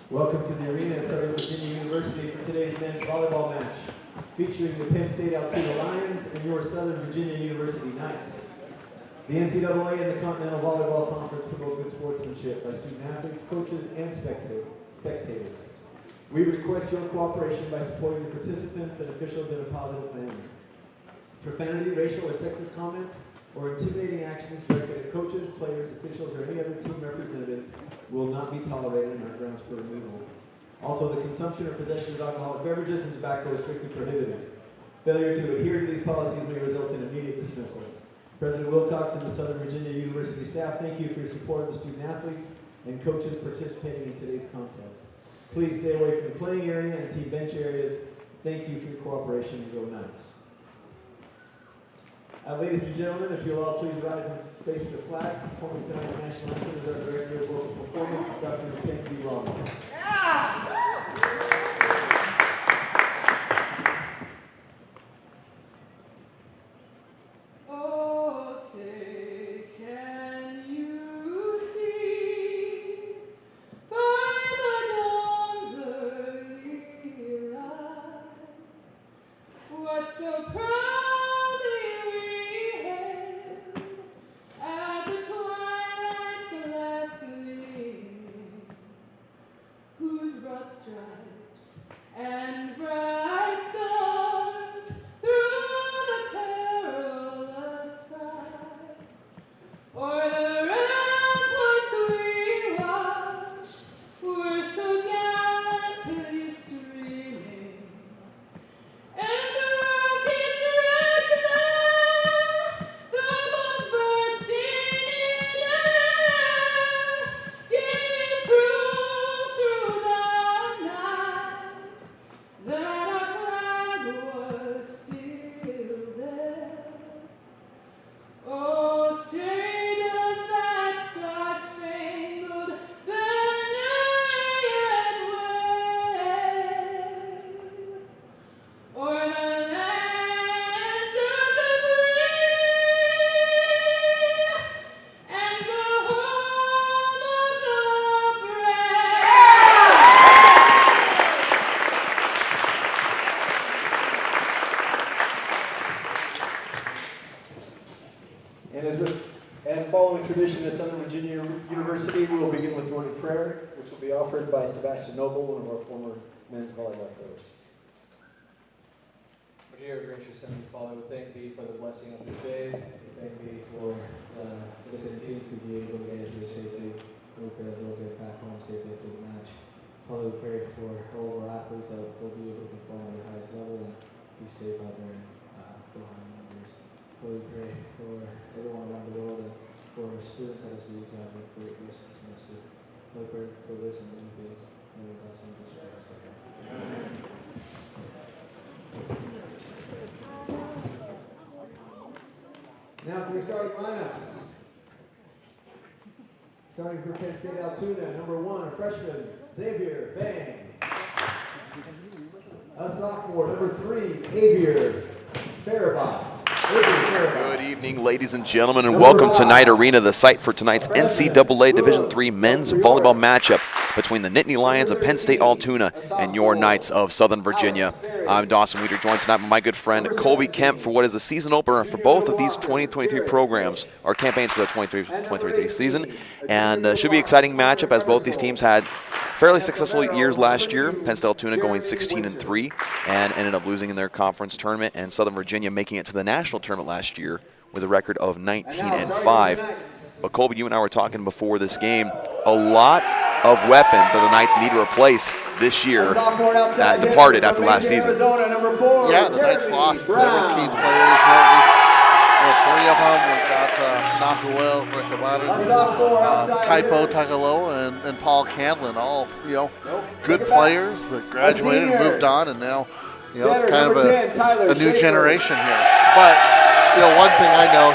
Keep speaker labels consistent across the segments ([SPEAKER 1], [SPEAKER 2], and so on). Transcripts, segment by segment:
[SPEAKER 1] Welcome to the arena at Southern Virginia University for today's men's volleyball match, featuring the Penn State Altoona Lions and your Southern Virginia University Knights. The NCAA and the Continental Volleyball Conference promote good sportsmanship by student athletes, coaches, and spectators. We request your cooperation by supporting the participants and officials in a positive manner. Profanity, racial, or sexist comments, or intimidating actions directed at coaches, players, officials, or any other team representatives will not be tolerated and are grounds for removal. Also, the consumption or possession of alcoholic beverages and tobacco is strictly prohibited. Failure to adhere to these policies may result in immediate dismissal. President Wilcox and the Southern Virginia University staff thank you for your support of the student athletes and coaches participating in today's contest. Please stay away from the playing area and team bench areas. Thank you for your cooperation and go Knights. Ladies and gentlemen, if you'll all please rise and face the flag. Performing tonight's national anthem is our Director of Local Performance, Dr. Mackenzie Ronald.
[SPEAKER 2] Stripes and bright stars through the perilous fight, o'er the ramparts we watched were so gallantly streaming, and the rockets' red glare, the bombs bursting in air, gave proof through that our flag was still there. Oh, say does that star-spangled banner yet wave o'er the land of the free and the home of the brave?
[SPEAKER 1] And following tradition at Southern Virginia University, we will begin with morning prayer, which will be offered by Sebastian Noble, one of our former men's volleyball players.
[SPEAKER 3] Our dear gracious Heavenly Father, we thank Thee for the blessing of this day. We thank Thee for this team to be able to get here safely. We pray that they'll get back home safely after the match. Father, we pray for all of our athletes that they'll be able to perform at their highest level and be safe out there and behind numbers. Father, we pray for everyone around the world and for our students at SVU to have a great Christmas semester. Father, we pray for this and many things. And we bless them in Jesus Christ. Amen.
[SPEAKER 1] Now for your starting lineups. Starting for Penn State Altoona, number 1, a freshman, Xavier Bang. A sophomore, number 3, Xavier Farabot.
[SPEAKER 4] Good evening, ladies and gentlemen, and welcome to Knight Arena, the site for tonight's NCAA Division III men's volleyball matchup between the Nittany Lions of Penn State Altoona and your Knights of Southern Virginia. I'm Dawson Weeder, joined tonight by my good friend Colby Kemp for what is a season opener for both of these 2023 programs, or campaigns for the 2023 season, and should be an exciting matchup as both these teams had fairly successful years last year. Penn State Altoona going 16-3 and ended up losing in their conference tournament, and Southern Virginia making it to the national tournament last year with a record of 19-5. But Colby, you and I were talking before this game, a lot of weapons that the Knights need to replace this year that departed after last season.
[SPEAKER 5] Yeah, the Knights lost several key players. three of them. We've got Nahuel, Rick Kaipo Tagaloa, and Paul Candlin, all good players that graduated and moved on, and now it's kind of a new generation here. But one thing I know,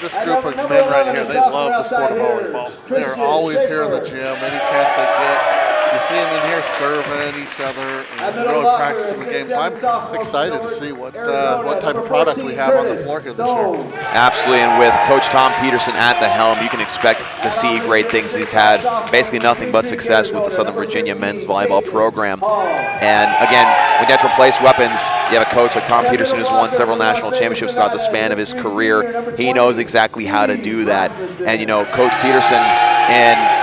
[SPEAKER 5] this group of men right here, they love the sport of volleyball. They're always here in the gym, any chance they get. You see them in here serving each other and really practicing the game. So I'm excited to see what type of product we have on the floor here this year.
[SPEAKER 4] Absolutely, and with Coach Tom Peterson at the helm, you can expect to see great things. He's had basically nothing but success with the Southern Virginia men's volleyball program. And again, when you have to replace weapons, you have a coach like Tom Peterson who's won several national championships throughout the span of his career. He knows exactly how to do that. And Coach Peterson and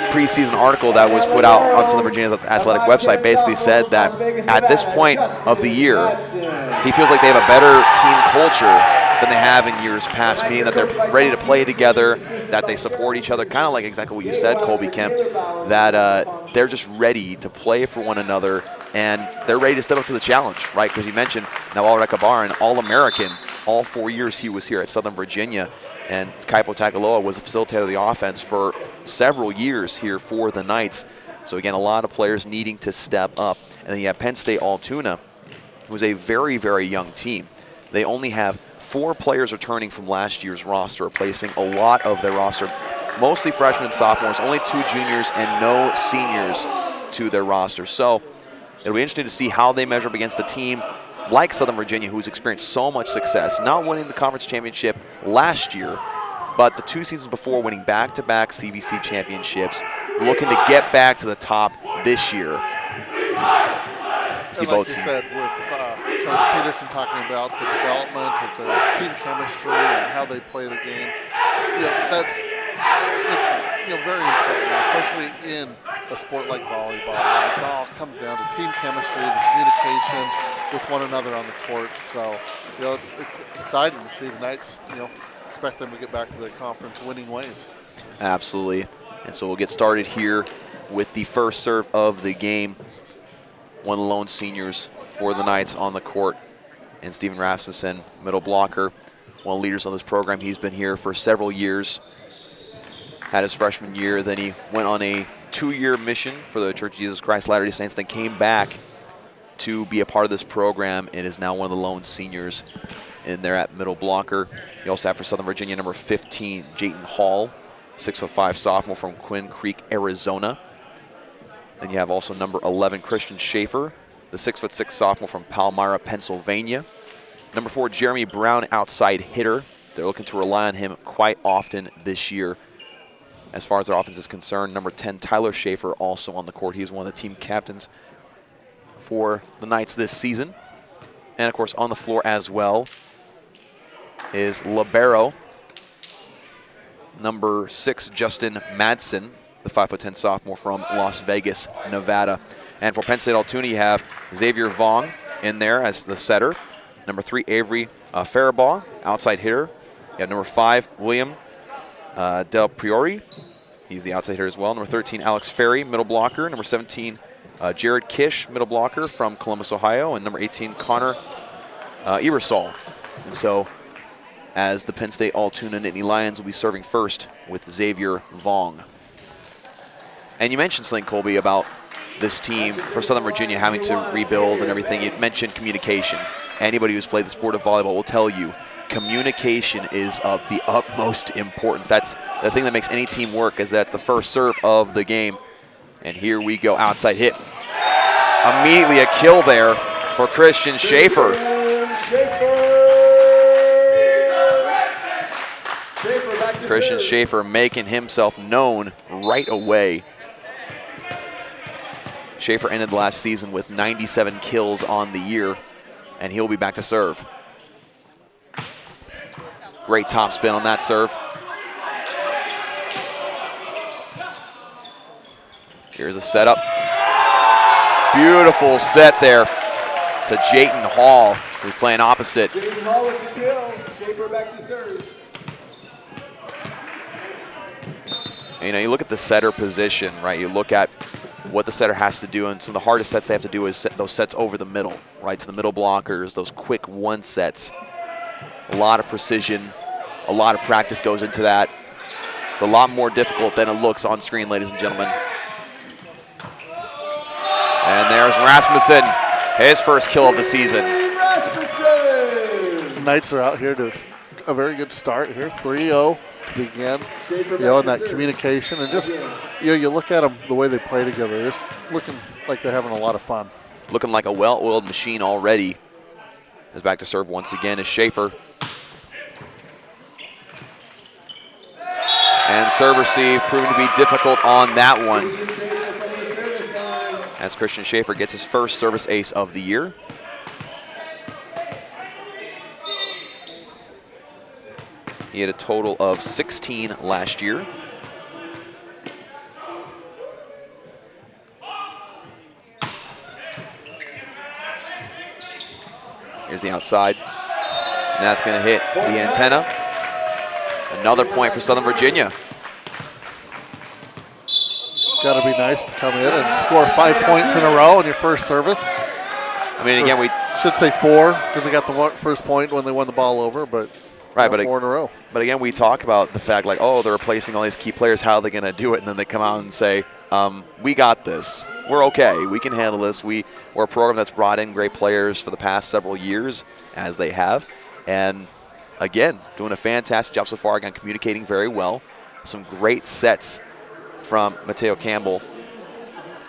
[SPEAKER 4] preseason article that was put out on Southern Virginia's athletic website basically said that at this point of the year, he feels like they have a better team culture than they have in years past, meaning that they're ready to play together, that they support each other, kind of like exactly what you said, Colby Kemp, that they're just ready to play for one another, and they're ready to step up to the challenge, right? Because you mentioned Nawal Rekabar, an All-American, all 4 years he was here at Southern Virginia. And Kaipo Tagaloa was a facilitator of the offense for several years here for the Knights. So again, a lot of players needing to step up. And then you have Penn State Altoona, who's a very, very young team. They only have 4 players returning from last year's roster, replacing a lot of their roster, mostly freshmen and sophomores, only 2 juniors and no seniors to their roster. So it'll be interesting to see how they measure up against a team like Southern Virginia, who's experienced so much success, not winning the conference championship last year, but the 2 seasons before winning back-to-back CVC championships, looking to get back to the top this year.
[SPEAKER 5] Like you said, with Coach Peterson talking about the development of the team chemistry and how they play the game, it's very important, especially in a sport like volleyball. It all comes down to team chemistry, the communication with one another on the court. So, it's exciting to see the Knights, expect them to get back to their conference winning ways.
[SPEAKER 4] Absolutely. And so we'll get started here with the first serve of the game. One of the lone seniors for the Knights on the court, and Stephen Rasmussen, middle blocker, one of the leaders of this program. He's been here for several years. Had his freshman year, then he went on a 2-year mission for the Church of Jesus Christ Latter-day Saints, then came back to be a part of this program and is now one of the lone seniors in there at middle blocker. You also have for Southern Virginia number 15, Jayton Hall, 6'5" sophomore from Quinn Creek, Arizona. Then you have also number 11, Christian Schaefer, the 6'6" sophomore from Palmyra, Pennsylvania. Number 4, Jeremy Brown, outside hitter. They're looking to rely on him quite often this year as far as their offense is concerned. Number 10, Tyler Schaefer, also on the court. He's one of the team captains for the Knights this season. And, of course, on the floor as well is libero, number 6, Justin Madsen, the 5'10" sophomore from Las Vegas, Nevada. And for Penn State Altoona, you have Xavier Vong in there as the setter. Number 3, Avery Faribault, outside hitter. You have number 5, William Del Priori. He's the outside hitter as well. Number 13, Alex Ferry, middle blocker. Number 17, Jared Kish, middle blocker from Columbus, Ohio. And number 18, Connor Ebersol. And so, as the Penn State Altoona Nittany Lions will be serving first with Xavier Vong. And you mentioned, Slink Colby, about this team for Southern Virginia having to rebuild and everything. You mentioned communication. Anybody who's played the sport of volleyball will tell you communication is of the utmost importance. That's the thing that makes any team work, is that's the first serve of the game. And here we go, outside hit. Immediately a kill there for Christian Schaefer. Christian Schaefer making himself known right away. Schaefer ended the last season with 97 kills on the year, and he'll be back to serve. Great top spin on that serve. Here's a setup. Beautiful set there to Jayton Hall, who's playing opposite.
[SPEAKER 1] Jayton Hall with the kill. Schaefer back to serve.
[SPEAKER 4] You know, you look at the setter position, right? You look at what the setter has to do, and some of the hardest sets they have to do is set those sets over the middle, right? To the middle blockers, those quick one sets. A lot of precision, a lot of practice goes into that. It's a lot more difficult than it looks on screen, ladies and gentlemen. And there's Rasmussen, his first kill of the season.
[SPEAKER 5] Knights are out here to a very good start here, 3-0 to begin. And that communication and just, you look at them, the way they play together, just looking like they're having a lot of fun.
[SPEAKER 4] Looking like a well-oiled machine already. Is back to serve once again is Schaefer. And serve receive proving to be difficult on that one, as Christian Schaefer gets his first service ace of the year. He had a total of 16 last year. Here's the outside, and that's going to hit the antenna. Another point for Southern Virginia.
[SPEAKER 5] Got to be nice to come in and score 5 points in a row on your first service.
[SPEAKER 4] I mean, again, we
[SPEAKER 5] should say 4 because they got the first point when they won the ball over, but
[SPEAKER 4] right, but
[SPEAKER 5] 4 in a row.
[SPEAKER 4] But again, we talk about the fact like, oh, they're replacing all these key players. How are they going to do it? And then they come out and say, we got this. We're okay. We can handle this. We're a program that's brought in great players for the past several years, as they have, and again, doing a fantastic job so far. Again, communicating very well. Some great sets from Mateo Campbell,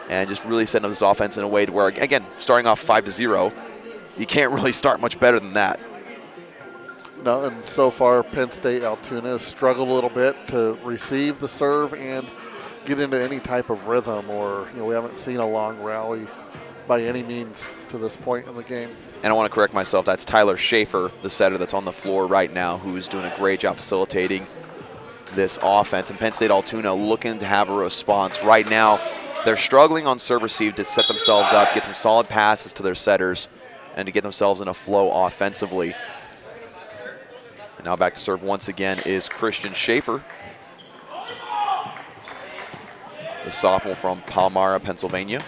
[SPEAKER 4] and just really setting up this offense in a way to where, again, starting off 5-0, you can't really start much better than that.
[SPEAKER 5] No, and so far, Penn State Altoona has struggled a little bit to receive the serve and get into any type of rhythm, or we haven't seen a long rally by any means to this point in the game.
[SPEAKER 4] And I want to correct myself. That's Tyler Schaefer, the setter that's on the floor right now, who's doing a great job facilitating this offense. And Penn State Altoona looking to have a response. Right now, they're struggling on serve receive to set themselves up, get some solid passes to their setters, and to get themselves in a flow offensively. And now back to serve once again is Christian Schaefer, the sophomore from Palmyra, Pennsylvania.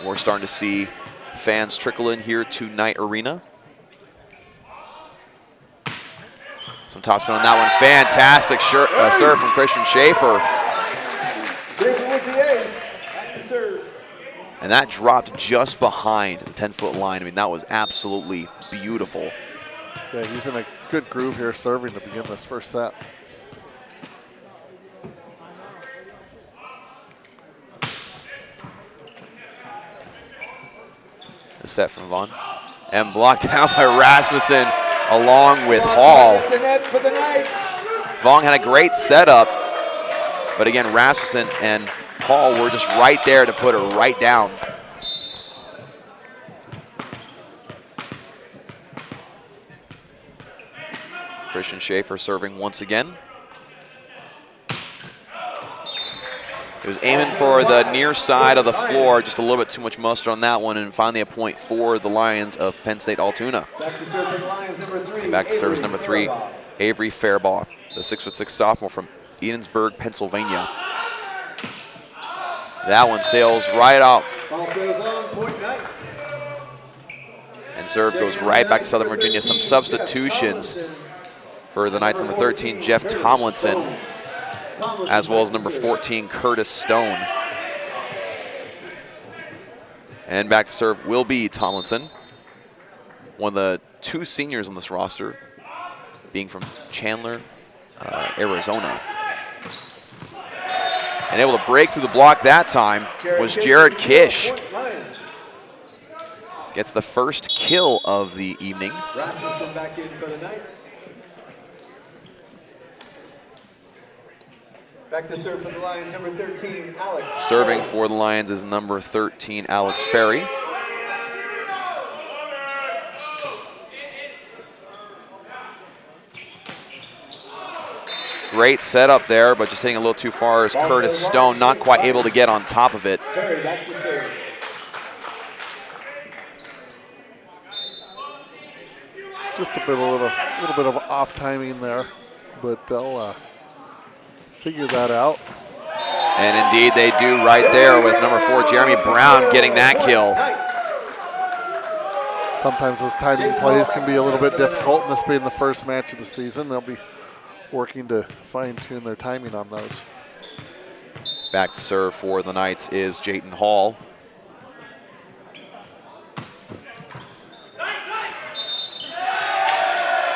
[SPEAKER 4] We're starting to see fans trickle in here to Knight Arena. Some topspin on that one. Fantastic serve from Christian Schaefer. And that dropped just behind the 10-foot line. I mean, that was absolutely beautiful.
[SPEAKER 5] Yeah, he's in a good groove here serving to begin this first set.
[SPEAKER 4] The set from Vaughn. And blocked down by Rasmussen along with Hall. Vaughn had a great setup, but again, Rasmussen and Hall were just right there to put her right down. Christian Schaefer serving once again. He was aiming for the near side of the floor, just a little bit too much mustard on that one, and finally a point for the Lions of Penn State Altoona.
[SPEAKER 1] Back to serve for the Lions, number 3.
[SPEAKER 4] Back to service number 3, Avery Fairbaugh, the 6'6" sophomore from Edensburg, Pennsylvania. That one sails right out.
[SPEAKER 1] Ball sails long, point Knights.
[SPEAKER 4] And serve goes right back to Southern Virginia. Some substitutions for the Knights. Number 13, Jeff Tomlinson, as well as number 14, Curtis Stone. And back to serve will be Tomlinson, one of the 2 seniors on this roster, being from Chandler, Arizona. And able to break through the block that time was Jared Kish. Gets the first kill of the evening.
[SPEAKER 1] Rasmussen back in for the Knights. Back to serve for the Lions, number 13, Alex.
[SPEAKER 4] Serving for the Lions is number 13, Alex Ferry. Great setup there, but just hitting a little too far is Curtis Stone, not quite able to get on top of it.
[SPEAKER 1] Ferry back to serve.
[SPEAKER 5] Just a little bit of off timing there, but they'll figure that out.
[SPEAKER 4] And indeed they do right there with number 4, Jeremy Brown, getting that kill.
[SPEAKER 5] sometimes those timing plays can be a little bit difficult, and this being the first match of the season, they'll be working to fine-tune their timing on those.
[SPEAKER 4] Back to serve for the Knights is Jayton Hall.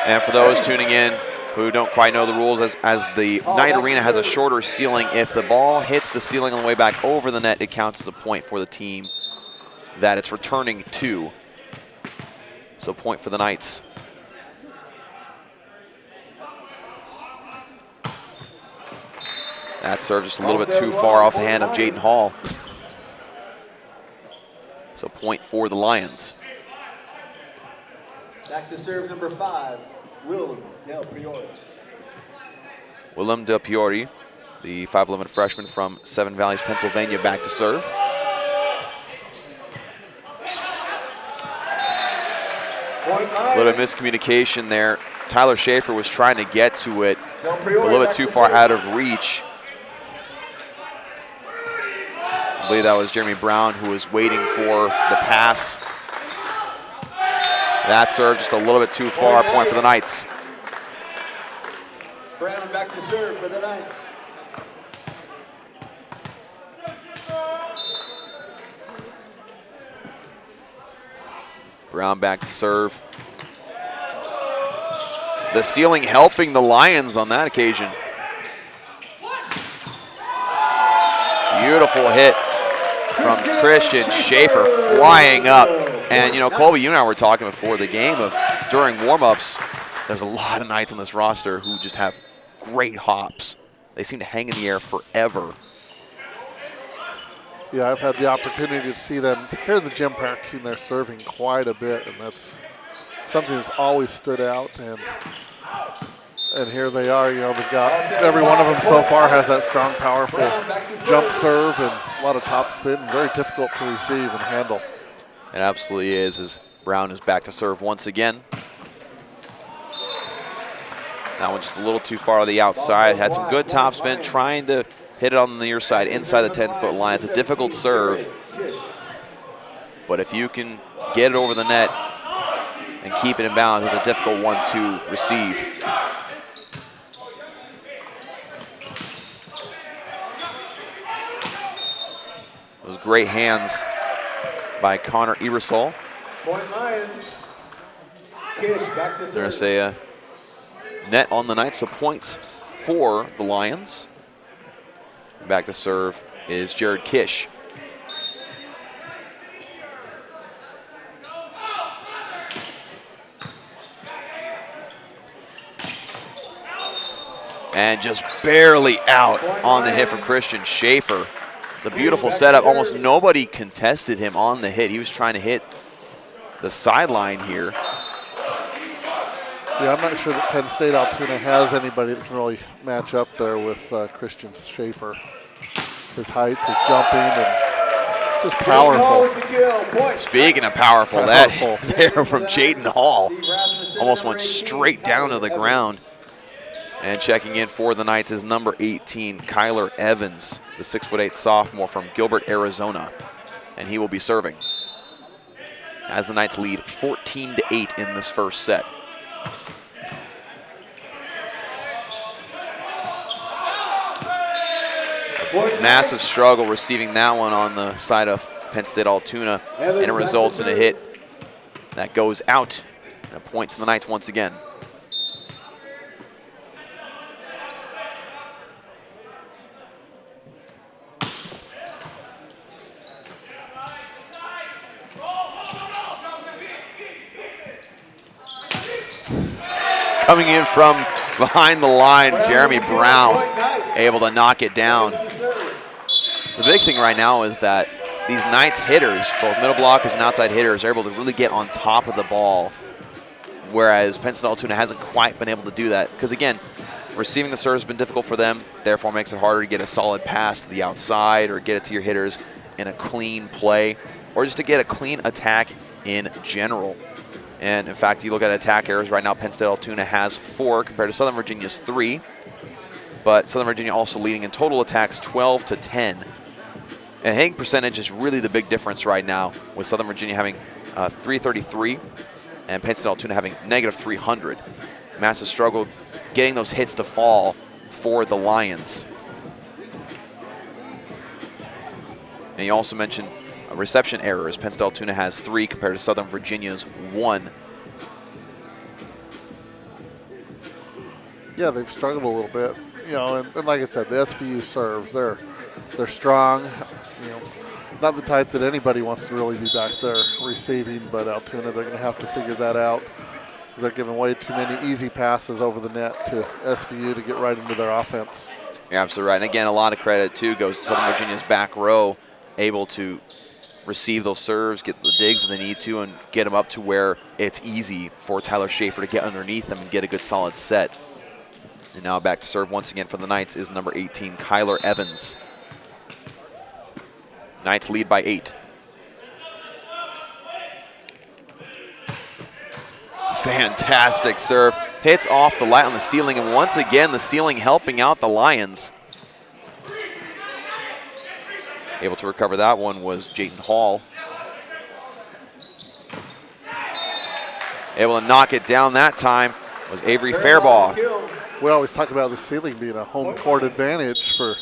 [SPEAKER 4] And for those tuning in who don't quite know the rules, as the Knight Arena has a shorter ceiling, if the ball hits the ceiling on the way back over the net, it counts as a point for the team that it's returning to. So point for the Knights. That serve just a little bit too far off the hand of Jayton Hall. So point for the Lions.
[SPEAKER 1] Back to serve number 5, Willem Del Priore.
[SPEAKER 4] Willem Del Priore, the 5'11" freshman from Seven Valleys, Pennsylvania, back to serve. A little bit of miscommunication there. Tyler Schaefer was trying to get to it a little bit too far out of reach. I believe that was Jeremy Brown who was waiting for the pass. That serve just a little bit too far, point for the Knights.
[SPEAKER 1] Brown back to serve for the Knights.
[SPEAKER 4] Brown back to serve. The ceiling helping the Lions on that occasion. Beautiful hit from Christian Schaefer, flying up. And you know, Colby, you and I were talking before the game of during warm-ups, there's a lot of Knights on this roster who just have great hops. They seem to hang in the air forever.
[SPEAKER 5] Yeah, I've had the opportunity to see them here in the gym practicing their serving quite a bit, and that's something that's always stood out. And here they are, you know, they've got, every one of them so far has that strong, powerful jump serve and a lot of top spin, and very difficult to receive and handle.
[SPEAKER 4] It absolutely is, as Brown is back to serve once again. That one just a little too far to the outside. Had some good top spin, trying to hit it on the near side, inside the 10-foot line. It's a difficult serve. But if you can get it over the net and keep it in balance, it's a difficult one to receive. Those great hands by Connor Ebersol.
[SPEAKER 1] Point Lions. Kish back to serve.
[SPEAKER 4] There's a net on the Knights, so points for the Lions. Back to serve is Jared Kish. And just barely out on the hit from Christian Schaefer. It's a beautiful setup. Almost nobody contested him on the hit. He was trying to hit the sideline here.
[SPEAKER 5] Yeah, I'm not sure that Penn State Altoona has anybody that can really match up there with Christian Schaefer. His height, his jumping, and just powerful.
[SPEAKER 4] Speaking of powerful, that there from Jayton Hall almost went straight down to the ground. And checking in for the Knights is number 18, Kyler Evans, the 6'8" sophomore from Gilbert, Arizona. And he will be serving as the Knights lead 14-8 in this first set. Massive struggle receiving that one on the side of Penn State Altoona, and it results in a hit that goes out. And a point to the Knights once again. Coming in from behind the line, Jeremy Brown able to knock it down. The big thing right now is that these Knights hitters, both middle blockers and outside hitters, are able to really get on top of the ball, whereas Penn State Altoona hasn't quite been able to do that. Because again, receiving the serve has been difficult for them, therefore makes it harder to get a solid pass to the outside or get it to your hitters in a clean play, or just to get a clean attack in general. And in fact, you look at attack errors right now, Penn State Altoona has 4 compared to Southern Virginia's 3. But Southern Virginia also leading in total attacks 12-10. And hitting percentage is really the big difference right now, with Southern Virginia having 333, and Penn State Altoona having negative 300. Massive struggle getting those hits to fall for the Lions. And you also mentioned reception errors. Penn State Altoona has 3 compared to Southern Virginia's 1.
[SPEAKER 5] Yeah, they've struggled a little bit, you know, and like I said, the SVU serves, they're strong, you know, not the type that anybody wants to really be back there receiving, but Altoona, they're going to have to figure that out because they're giving way too many easy passes over the net to SVU to get right into their offense.
[SPEAKER 4] You're absolutely right. And again, a lot of credit, too, goes to Southern Virginia's back row, able to receive those serves, get the digs that they need to, and get them up to where it's easy for Tyler Schaefer to get underneath them and get a good solid set. And now back to serve once again for the Knights is number 18, Kyler Evans. Knights lead by 8. Fantastic serve. Hits off the light on the ceiling, and once again, the ceiling helping out the Lions. Able to recover that one was Jayton Hall. Able to knock it down that time was Avery Fairbaugh.
[SPEAKER 5] We always talk about the ceiling being a home court advantage for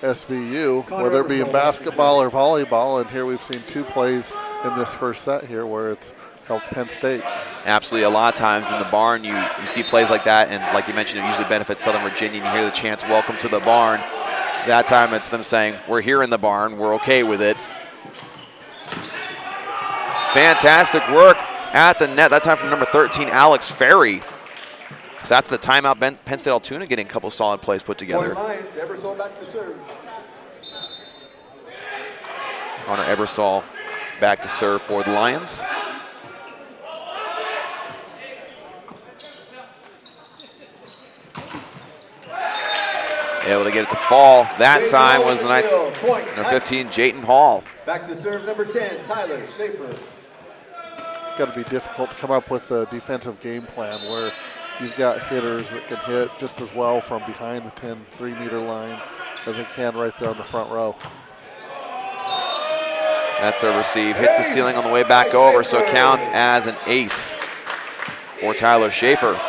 [SPEAKER 5] SVU, whether it be in basketball or volleyball, and here we've seen 2 plays in this first set here where it's helped Penn State.
[SPEAKER 4] Absolutely. A lot of times in the barn you see plays like that, and like you mentioned, it usually benefits Southern Virginia, and you hear the chants, "Welcome to the barn." That time it's them saying, "We're here in the barn, we're okay with it." Fantastic work at the net, that time from number 13, Alex Ferry. So that's the timeout. Penn State Altoona getting a couple solid plays put together.
[SPEAKER 1] Lions, Ebersol back to serve.
[SPEAKER 4] Connor Ebersol back to serve for the Lions. Able to get it to fall. That time was the Knights' number 15, Jayton Hall.
[SPEAKER 1] Back to serve number 10, Tyler Schaefer.
[SPEAKER 5] It's got to be difficult to come up with a defensive game plan where you've got hitters that can hit just as well from behind the 10 3-meter line as they can right there on the front row.
[SPEAKER 4] That's a receive. Hits the ceiling on the way back over, so it counts as an ace for Tyler Schaefer.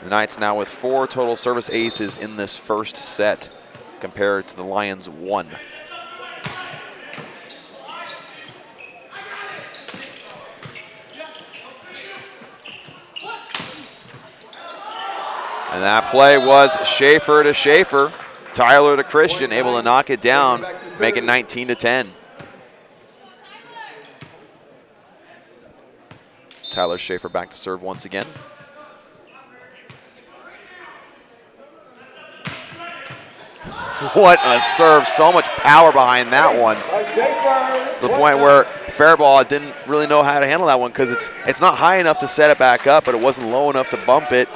[SPEAKER 4] The Knights now with 4 total service aces in this first set compared to the Lions' 1. And that play was Schaefer to Schaefer. Tyler to Christian, able to knock it down, make it 19-10. Tyler Schaefer back to serve once again. What a serve, so much power behind that one. To the point where Fairbaugh didn't really know how to handle that one because it's not high enough to set it back up, but it wasn't low enough to bump it.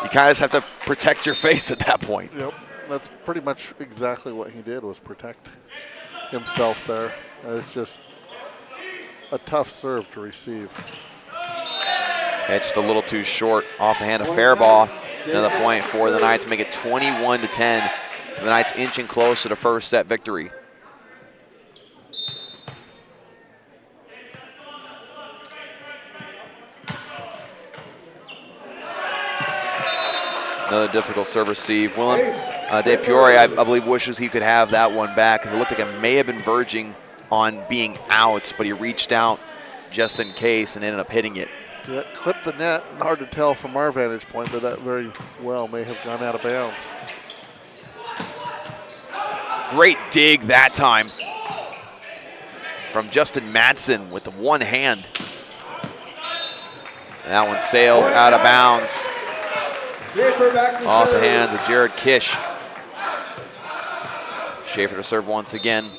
[SPEAKER 4] You kind of just have to protect your face at that point.
[SPEAKER 5] Yep, that's pretty much exactly what he did, was protect himself there. It's just a tough serve to receive.
[SPEAKER 4] It's just a little too short off the hand of Fairbaugh. Another point for the Knights, make it 21-10. The Knights inching close to the first set victory. Another difficult serve receive. Dave Peoria, I believe, wishes he could have that one back because it looked like it may have been verging on being out, but he reached out just in case and ended up hitting it.
[SPEAKER 5] Yeah, clipped the net. Hard to tell from our vantage point, but that very well may have gone out of bounds.
[SPEAKER 4] Great dig that time from Justin Madsen with the one hand. And that one sailed out of bounds. Off the hands of Jared Kish. Schaefer to serve once again.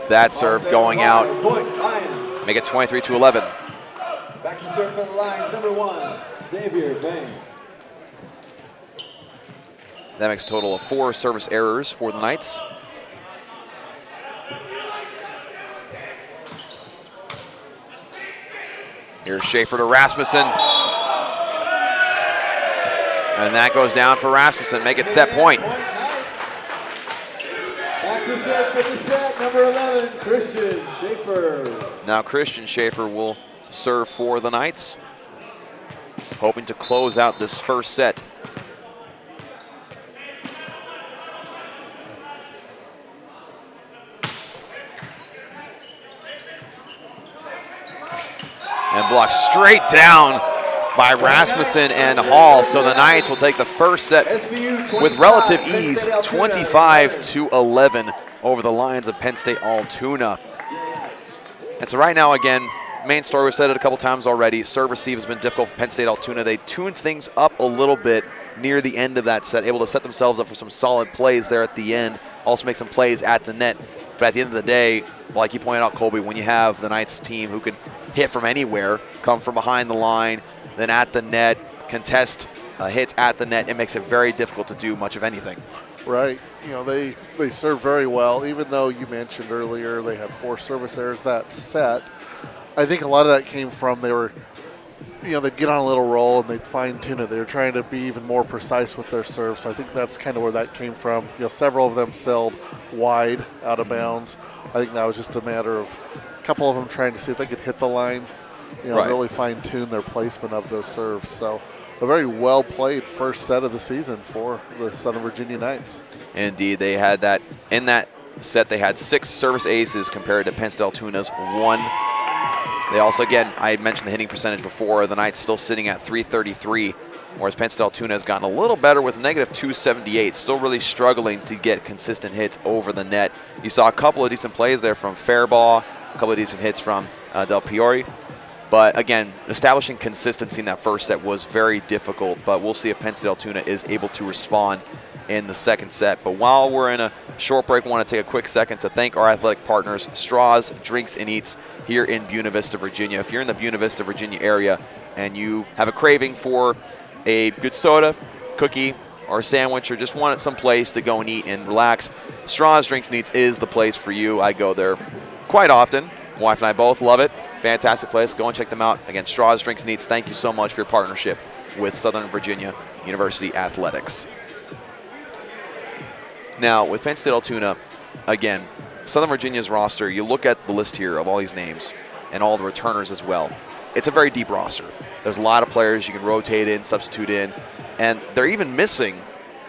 [SPEAKER 4] That serve going out. Make it 23-11.
[SPEAKER 1] Back to serve for the Lions, number 1, Xavier Bang.
[SPEAKER 4] That makes a total of 4 service errors for the Knights. Here's Schaefer to Rasmussen. And that goes down for Rasmussen. Make it set point.
[SPEAKER 1] Back to serve for the set, number 11, Christian Schaefer.
[SPEAKER 4] Now Christian Schaefer will serve for the Knights, hoping to close out this first set. And blocked straight down by Rasmussen and Hall. So the Knights will take the first set with relative ease, 25-11 over the Lions of Penn State Altoona. And so right now, again, main story, we said it a couple times already, serve receive has been difficult for Penn State Altoona. They tuned things up a little bit near the end of that set, able to set themselves up for some solid plays there at the end, also make some plays at the net. But at the end of the day, like you pointed out, Colby, when you have the Knights team who can hit from anywhere, come from behind the line, then at the net, contest hits at the net, it makes it very difficult to do much of anything.
[SPEAKER 5] Right. You know, they serve very well, even though you mentioned earlier they had 4 service errors that set. I think a lot of that came from they'd get on a little roll and they'd fine-tune it. They were trying to be even more precise with their serve, so I think that's kind of where that came from. You know, several of them sailed wide out of bounds. I think that was just a matter of a couple of them trying to see if they could hit the line,
[SPEAKER 4] Right.
[SPEAKER 5] really fine-tune their placement of those serves. So a very well-played first set of the season for the Southern Virginia Knights.
[SPEAKER 4] Indeed, they had that. In that set, they had 6 service aces compared to Penn State Altoona's 1. They also, again, I had mentioned the hitting percentage before. The Knights still sitting at .333, whereas Penn State Altoona has gotten a little better with negative .278. Still really struggling to get consistent hits over the net. You saw a couple of decent plays there from Fairball, a couple of decent hits from Del Piore. But again, establishing consistency in that first set was very difficult, but we'll see if Penn State Altoona is able to respond in the second set. But while we're in a short break, I want to take a quick second to thank our athletic partners, Straws, Drinks, and Eats here in Buena Vista, Virginia. If you're in the Buena Vista, Virginia area and you have a craving for a good soda, cookie, or a sandwich, or just want some place to go and eat and relax, Straws, Drinks, and Eats is the place for you. I go there quite often. My wife and I both love it. Fantastic place. Go and check them out. Again, Straws, Drinks, and Eats, thank you so much for your partnership with Southern Virginia University Athletics. Now, with Penn State Altoona, again, Southern Virginia's roster, you look at the list here of all these names and all the returners as well. It's a very deep roster. There's a lot of players you can rotate in, substitute in, and they're even missing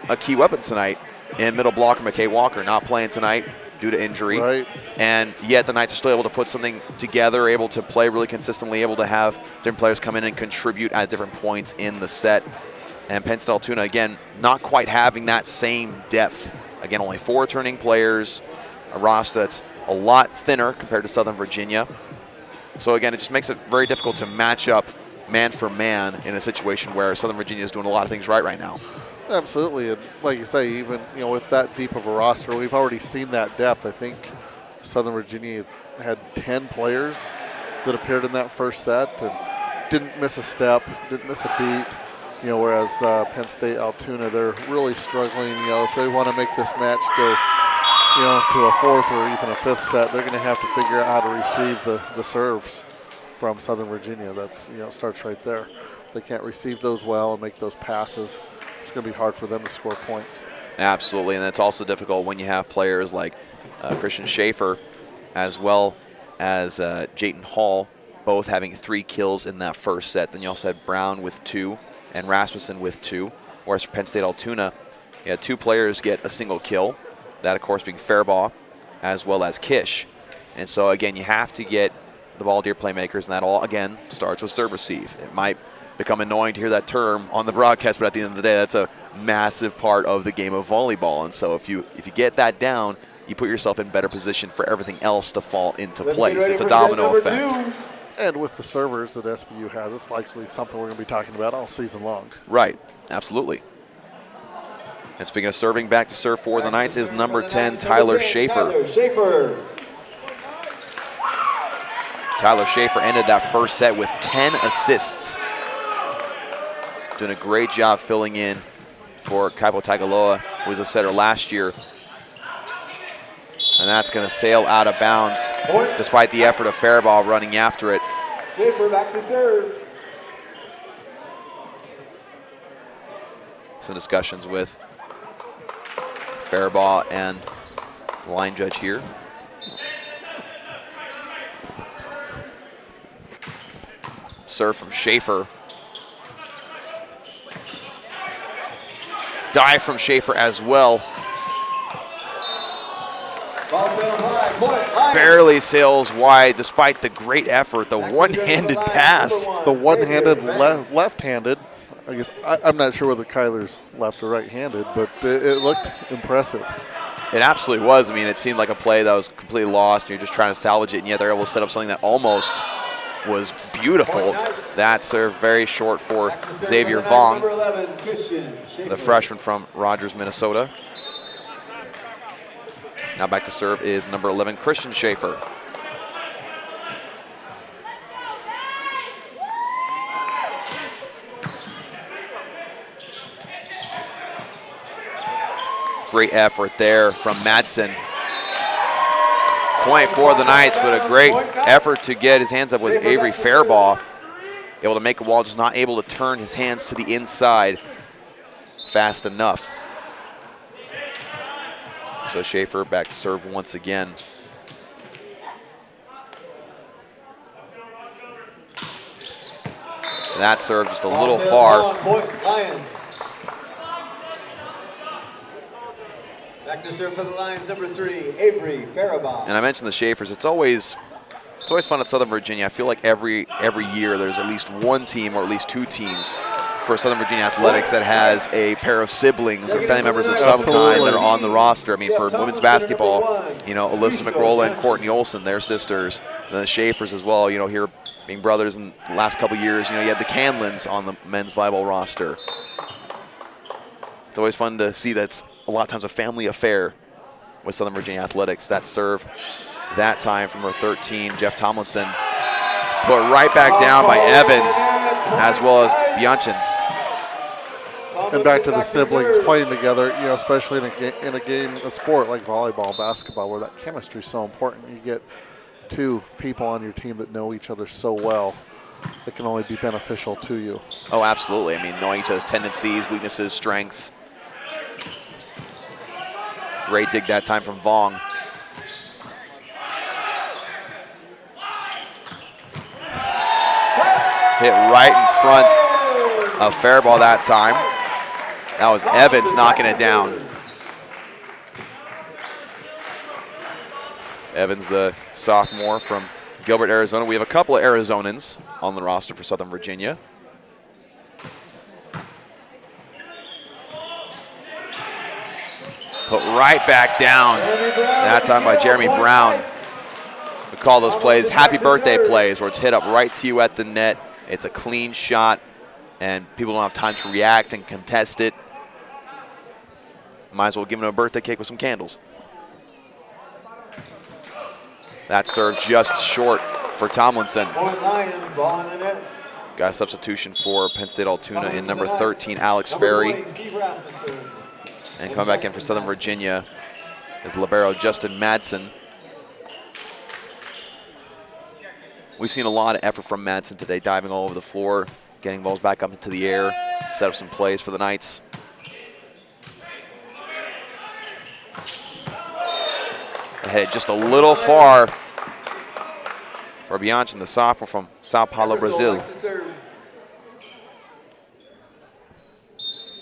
[SPEAKER 4] a key weapon tonight in middle blocker McKay Walker, not playing tonight due to injury.
[SPEAKER 5] Right.
[SPEAKER 4] And yet the Knights are still able to put something together, able to play really consistently, able to have different players come in and contribute at different points in the set. And Penn State Altoona, again, not quite having that same depth. Again, only 4 returning players, a roster that's a lot thinner compared to Southern Virginia. So again, it just makes it very difficult to match up man for man in a situation where Southern Virginia is doing a lot of things right now.
[SPEAKER 5] Absolutely, and like you say, even with that deep of a roster, we've already seen that depth. I think Southern Virginia had 10 players that appeared in that first set and didn't miss a step, didn't miss a beat. Whereas Penn State Altoona, they're really struggling. If they want to make this match go, to a 4th or even a 5th set, they're going to have to figure out how to receive the serves from Southern Virginia. That's starts right there. If they can't receive those well and make those passes, it's going to be hard for them to score points.
[SPEAKER 4] Absolutely, and it's also difficult when you have players like Christian Schaefer as well as Jayton Hall, both having 3 kills in that first set. Then you also had Brown with 2 and Rasmussen with 2, whereas for Penn State Altoona, you had 2 players get a single kill, that of course being Fairbaugh as well as Kish. And so again, you have to get the ball to your playmakers, and that all again starts with serve receive. It might become annoying to hear that term on the broadcast, but at the end of the day, that's a massive part of the game of volleyball. And so if you get that down, you put yourself in better position for everything else to fall into place. It's a domino effect.
[SPEAKER 5] And with the servers that SVU has, it's likely something we're going to be talking about all season long.
[SPEAKER 4] Right, absolutely. And speaking of serving, back to serve for the Knights is number 10, Tyler Schaefer. Tyler Schaefer ended that first set with 10 assists. Doing a great job filling in for Kaipo Tagaloa, who was a setter last year. And that's going to sail out of bounds despite the effort of Fairball running after it.
[SPEAKER 1] Schaefer back to serve.
[SPEAKER 4] some discussions with Faribault and the line judge here. Serve from Schaefer. Dive from Schaefer as well.
[SPEAKER 1] Ball sails high, point, Lions.
[SPEAKER 4] Barely sails wide despite the great effort. The one-handed pass.
[SPEAKER 5] The one-handed, left-handed. I guess I'm not sure whether Kyler's left or right-handed, but it looked impressive.
[SPEAKER 4] It absolutely was. I mean, it seemed like a play that was completely lost, and you're just trying to salvage it, and yet they're able to set up something that almost was beautiful. That serve very short for Xavier Vong,
[SPEAKER 1] Number 11, Christian Schaefer.
[SPEAKER 4] the freshman from Rogers, Minnesota. Now back to serve is number 11, Christian Schaefer. Great effort there from Madsen. Point for the Knights, but a great effort to get his hands up was Avery Faribault. Able to make a wall, just not able to turn his hands to the inside fast enough. So Schaefer back to serve once again. And that serve just a little far.
[SPEAKER 1] Point, Lions. Back to serve for the Lions, number 3, Avery Faribault.
[SPEAKER 4] And I mentioned the Schaefers. It's always fun at Southern Virginia. I feel like every year there's at least one team or at least two teams for Southern Virginia Athletics that has a pair of siblings or family members of some kind that are on the roster. I mean, for women's basketball, you know, Alyssa McRolla and Courtney Olson, they're sisters. And the Schaefers as well, you know, here being brothers in the last couple years. You know, you had the Canlins on the men's volleyball roster. It's always fun to see that's a lot of times a family affair with Southern Virginia Athletics. That serve that time from number 13, Jeff Tomlinson. Put right back down by Evans, as well as Bianchin.
[SPEAKER 5] And back to the siblings playing together, you know, especially in a game, a sport like volleyball, basketball, where that chemistry is so important. You get two people on your team that know each other so well, it can only be beneficial to you.
[SPEAKER 4] Oh, absolutely. I mean, knowing each other's tendencies, weaknesses, strengths. Great dig that time from Vong. Hit right in front of Faribault that time. That was Evans knocking it down. Evans, the sophomore from Gilbert, Arizona. We have a couple of Arizonans on the roster for Southern Virginia. Put right back down. That time by Jeremy Brown. We call those plays happy birthday plays, where it's hit up right to you at the net. It's a clean shot, and people don't have time to react and contest it. Might as well give him a birthday cake with some candles. That serve just short for Tomlinson.
[SPEAKER 1] Point Lions, ball in the net.
[SPEAKER 4] Got a substitution for Penn State Altoona in number 13, Alex Ferry. And coming back in for Southern Virginia is libero Justin Madsen. We've seen a lot of effort from Madsen today, diving all over the floor, getting balls back up into the air, set up some plays for the Knights. Headed just a little far for Bianchin, the sophomore from Sao Paulo, Brazil.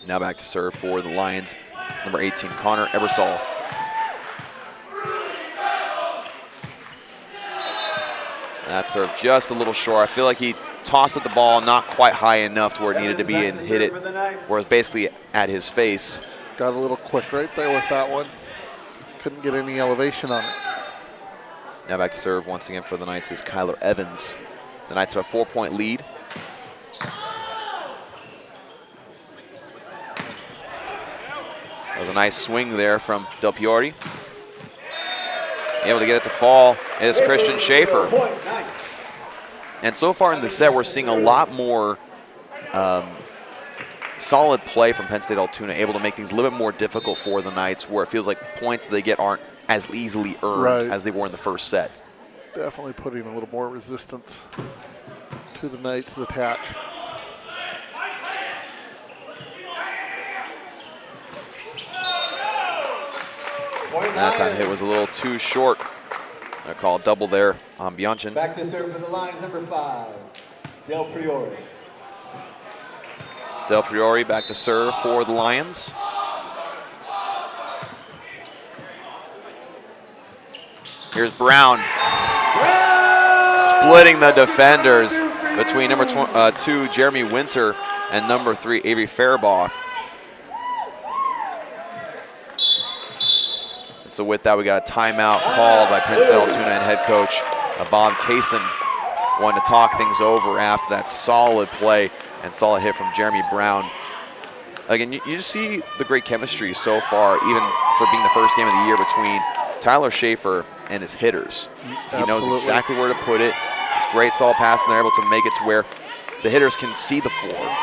[SPEAKER 4] Now back to serve for the Lions. It's number 18, Connor Ebersol. That serve just a little short. I feel like he tossed at the ball not quite high enough to where it needed to be and hit it where it's basically at his face.
[SPEAKER 5] Got a little quick right there with that one. Couldn't get any elevation on it.
[SPEAKER 4] Now back to serve once again for the Knights is Kyler Evans. The Knights have a 4-point lead. That was a nice swing there from Del Piori. Able to get it to fall is Christian Schaefer. And so far in the set, we're seeing a lot more solid play from Penn State Altoona, able to make things a little bit more difficult for the Knights, where it feels like points they get aren't as easily earned as they were in the first set.
[SPEAKER 5] Definitely putting a little more resistance to the Knights' attack.
[SPEAKER 4] That time hit was a little too short. I call a double there on Bianchin.
[SPEAKER 1] Back to serve for the Lions, number 5, Del Priore.
[SPEAKER 4] Del Priore back to serve for the Lions. Here's Brown. Splitting the defenders between number 2, Jeremy Winter, and number 3, Avery Fairbaugh. And so with that, we got a timeout called by Penn State Altoona and head coach Bob Kaysen. Wanted to talk things over after that solid play and solid hit from Jeremy Brown. Again, you just see the great chemistry so far, even for being the first game of the year, between Tyler Schaefer and his hitters. He knows exactly where to put it. It's great solid pass, and they're able to make it to where the hitters can see the floor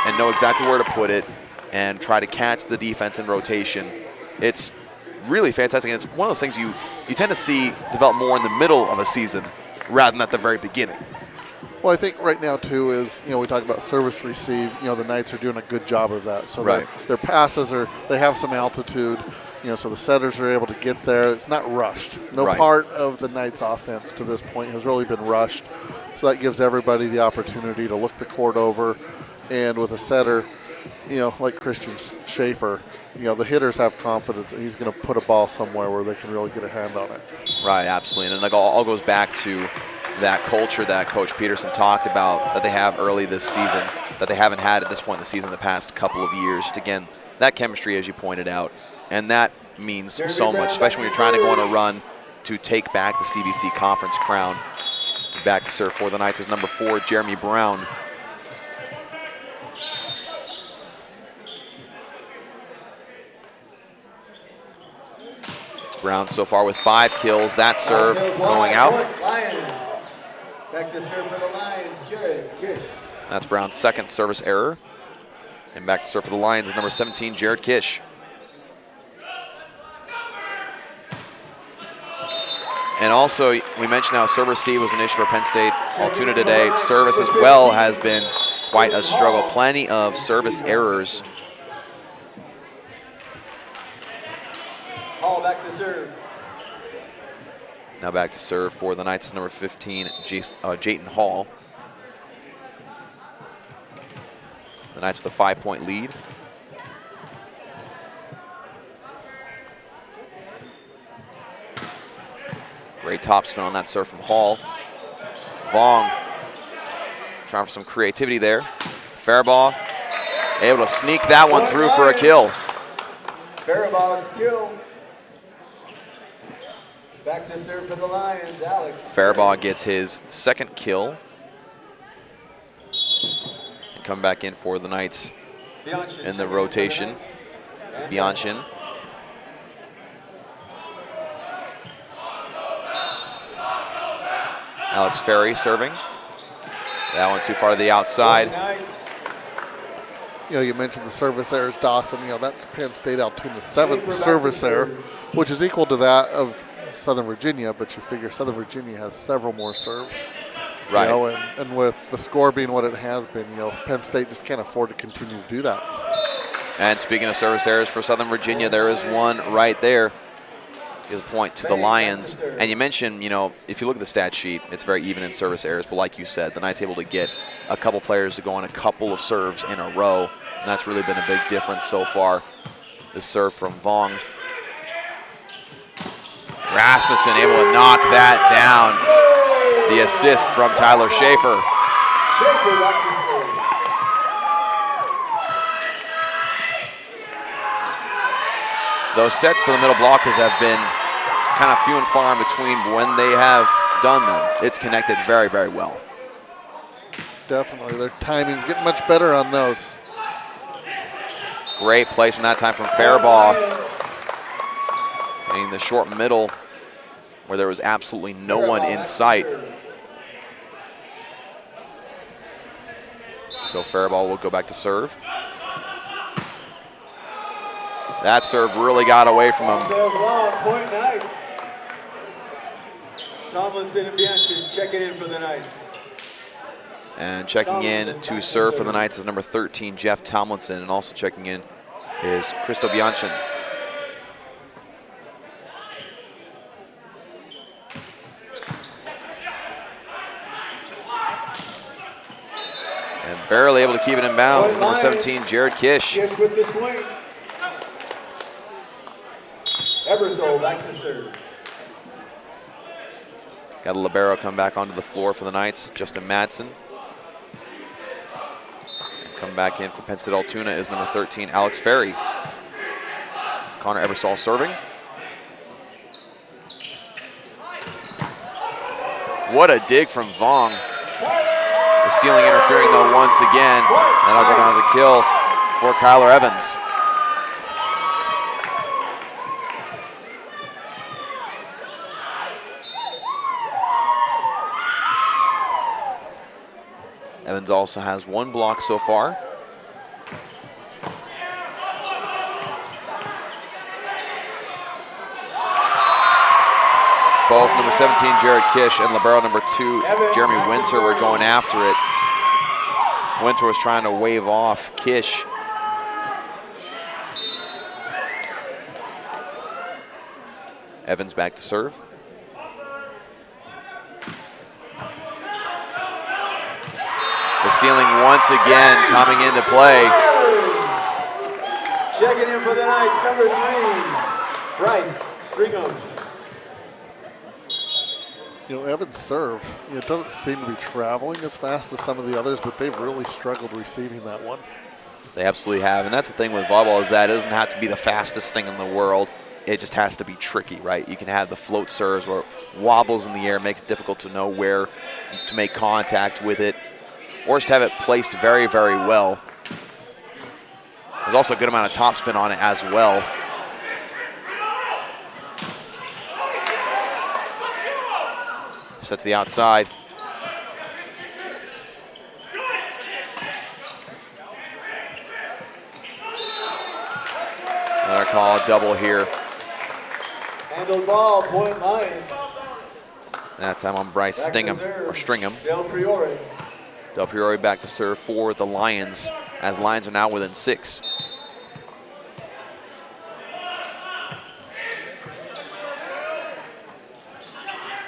[SPEAKER 4] and know exactly where to put it and try to catch the defense in rotation. It's really fantastic, and it's one of those things you tend to see develop more in the middle of a season rather than at the very beginning.
[SPEAKER 5] Well, I think right now, too, is, we talk about service receive. The Knights are doing a good job of that. So their passes they have some altitude, so the setters are able to get there. It's not rushed. No part of the Knights offense to this point has really been rushed. So that gives everybody the opportunity to look the court over. And with a setter, like Christian Schaefer, the hitters have confidence that he's going to put a ball somewhere where they can really get a hand on it.
[SPEAKER 4] Right, absolutely. And it all goes back to that culture that Coach Peterson talked about that they have early this season, that they haven't had at this point in the season the past couple of years. Just again, that chemistry, as you pointed out, and that means so much, especially when you're trying to go on a run to take back the CBC Conference crown. Back to serve for the Knights is number 4, Jeremy Brown. Brown so far with 5 kills. That serve going out.
[SPEAKER 1] Back to serve for the Lions, Jared Kish.
[SPEAKER 4] That's Brown's second service error. And back to serve for the Lions is number 17, Jared Kish. And also, we mentioned how serve receive was an issue for Penn State Altoona today. Service as well has been quite a struggle. Plenty of service errors.
[SPEAKER 1] Hall back to serve.
[SPEAKER 4] Now back to serve for the Knights is number 15, Jayton Hall. The Knights with a 5-point lead. Great topspin on that serve from Hall. Vong trying for some creativity there. Fairbaugh able to sneak that one through for a kill.
[SPEAKER 1] Fairbaugh with the kill. Back to serve for the Lions, Alex.
[SPEAKER 4] Fairbaugh gets his second kill. And come back in for the Knights in the rotation. Bianchin. Alex Ferry serving. That one too far to the outside.
[SPEAKER 5] You mentioned the service errors, Dawson. That's Penn State Altoona's 7th service error, which is equal to that of Southern Virginia, but you figure Southern Virginia has several more serves.
[SPEAKER 4] Right.
[SPEAKER 5] And with the score being what it has been, Penn State just can't afford to continue to do that.
[SPEAKER 4] And speaking of service errors for Southern Virginia, there is one right there. Gives a point to the Lions. And you mentioned, if you look at the stat sheet, it's very even in service errors. But like you said, the Knights able to get a couple players to go on a couple of serves in a row. And that's really been a big difference so far. This serve from Vong. Rasmussen able to knock that down. The assist from Tyler Schaefer.
[SPEAKER 1] Schaefer back to serve.
[SPEAKER 4] Those sets to the middle blockers have been kind of few and far in between. When they have done them, it's connected very, very well.
[SPEAKER 5] Definitely. Their timing's getting much better on those.
[SPEAKER 4] Great placement that time from Fairbaugh. In the short middle where there was absolutely no one in sight. So Fairbaugh will go back to serve. That serve really got away from him.
[SPEAKER 1] Sails long, point Knights. Tomlinson and Bianchin checking in for the Knights.
[SPEAKER 4] And checking in to serve for the Knights is number 13, Jeff Tomlinson, and also checking in is Christo Bianchin. Barely able to keep it in bounds. Number 17, Jared Kish.
[SPEAKER 1] Kish with the swing. Ebersole back to serve.
[SPEAKER 4] Got a libero come back onto the floor for the Knights, Justin Madsen. Come back in for Penn State Altoona is number 13, Alex Ferry. Connor Ebersole serving. What a dig from Vong. The ceiling interfering though once again. That'll go down as a kill for Kyler Evans. Evans also has 1 block so far. Both number 17, Jared Kish, and libero number 2, Jeremy Winter, were going after it. Winter was trying to wave off Kish. Evans back to serve. The ceiling once again coming into play.
[SPEAKER 1] Checking in for the Knights, number 3, Bryce Stringham.
[SPEAKER 5] You know, Evans' serve, it doesn't seem to be traveling as fast as some of the others, but they've really struggled receiving that one.
[SPEAKER 4] They absolutely have, and that's the thing with volleyball is that it doesn't have to be the fastest thing in the world. It just has to be tricky, right? You can have the float serves where it wobbles in the air, makes it difficult to know where to make contact with it, or just have it placed very, very well. There's also a good amount of topspin on it as well. Sets the outside. Another call, a double here.
[SPEAKER 1] Handled ball, point line.
[SPEAKER 4] That time on Bryce Stringham.
[SPEAKER 1] Del Priore.
[SPEAKER 4] Del Priore back to serve for the Lions, as Lions are now within 6.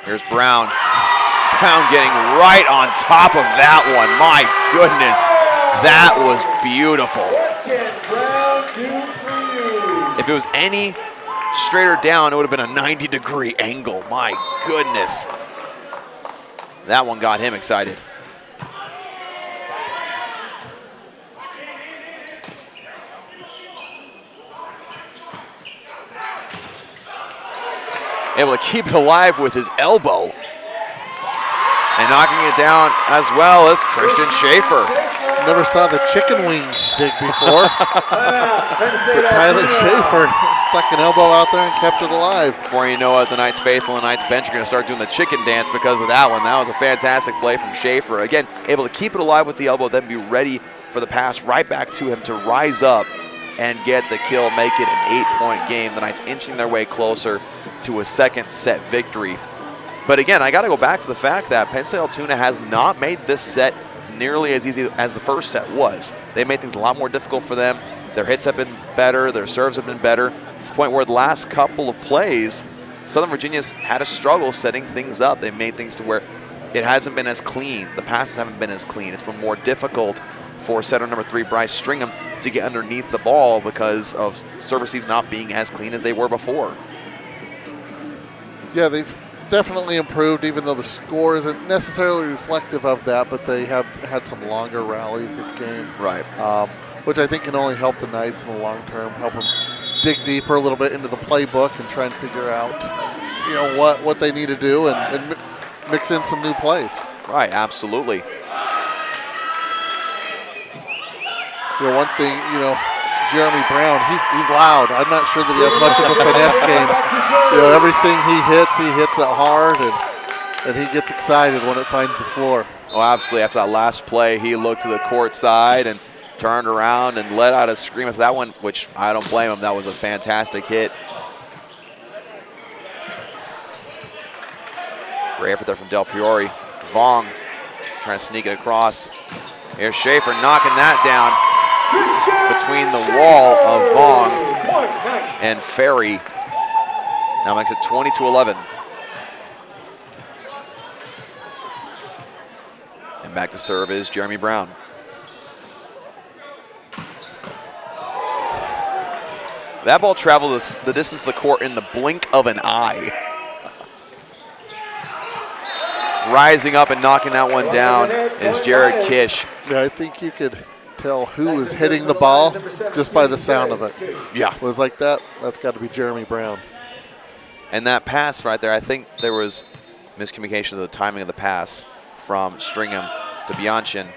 [SPEAKER 4] Here's Brown. Brown getting right on top of that one. My goodness, that was beautiful.
[SPEAKER 1] What can Brown do for you?
[SPEAKER 4] If it was any straighter down, it would have been a 90-degree angle. My goodness. That one got him excited. Able to keep it alive with his elbow. And knocking it down as well as Christian Schaefer.
[SPEAKER 5] Never saw the chicken wing dig before. But Tyler Schaefer stuck an elbow out there and kept it alive.
[SPEAKER 4] Before you know it, the Knights faithful and Knights bench are going to start doing the chicken dance because of that one. That was a fantastic play from Schaefer. Again, able to keep it alive with the elbow, then be ready for the pass right back to him to rise up and get the kill, make it an 8-point game. The Knights inching their way closer to a second set victory. But again, I got to go back to the fact that Penn State Altoona has not made this set nearly as easy as the first set was. They made things a lot more difficult for them. Their hits have been better, their serves have been better, to the point where the last couple of plays, Southern Virginia's had a struggle setting things up. They've made things to where it hasn't been as clean. The passes haven't been as clean. It's been more difficult for setter number 3, Bryce Stringham, to get underneath the ball because of serve receives not being as clean as they were before.
[SPEAKER 5] Yeah, they've definitely improved, even though the score isn't necessarily reflective of that, but they have had some longer rallies this game.
[SPEAKER 4] Right.
[SPEAKER 5] Which I think can only help the Knights in the long term, help them dig deeper a little bit into the playbook and try and figure out, you know, what they need to do and mix in some new plays.
[SPEAKER 4] Right, absolutely.
[SPEAKER 5] You know, one thing, you know, Jeremy Brown, he's loud. I'm not sure that he has much of a finesse game. You know, everything he hits it hard, and he gets excited when it finds the floor.
[SPEAKER 4] Oh, absolutely. After that last play, he looked to the court side and turned around and let out a scream after that one, which I don't blame him. That was a fantastic hit. Great effort there from Del Priore. Vong trying to sneak it across. Here's Schaefer knocking that down between the wall of Vong and Ferry. Now makes it 20-11. And back to serve is Jeremy Brown. That ball traveled the distance of the court in the blink of an eye. Rising up and knocking that one down is Jared Kish.
[SPEAKER 5] Yeah, I think you could tell who was hitting the ball just by the sound of it.
[SPEAKER 4] Yeah.
[SPEAKER 5] It was like that. That's got to be Jeremy Brown.
[SPEAKER 4] And that pass right there, I think there was miscommunication of the timing of the pass from Stringham to Bianchin,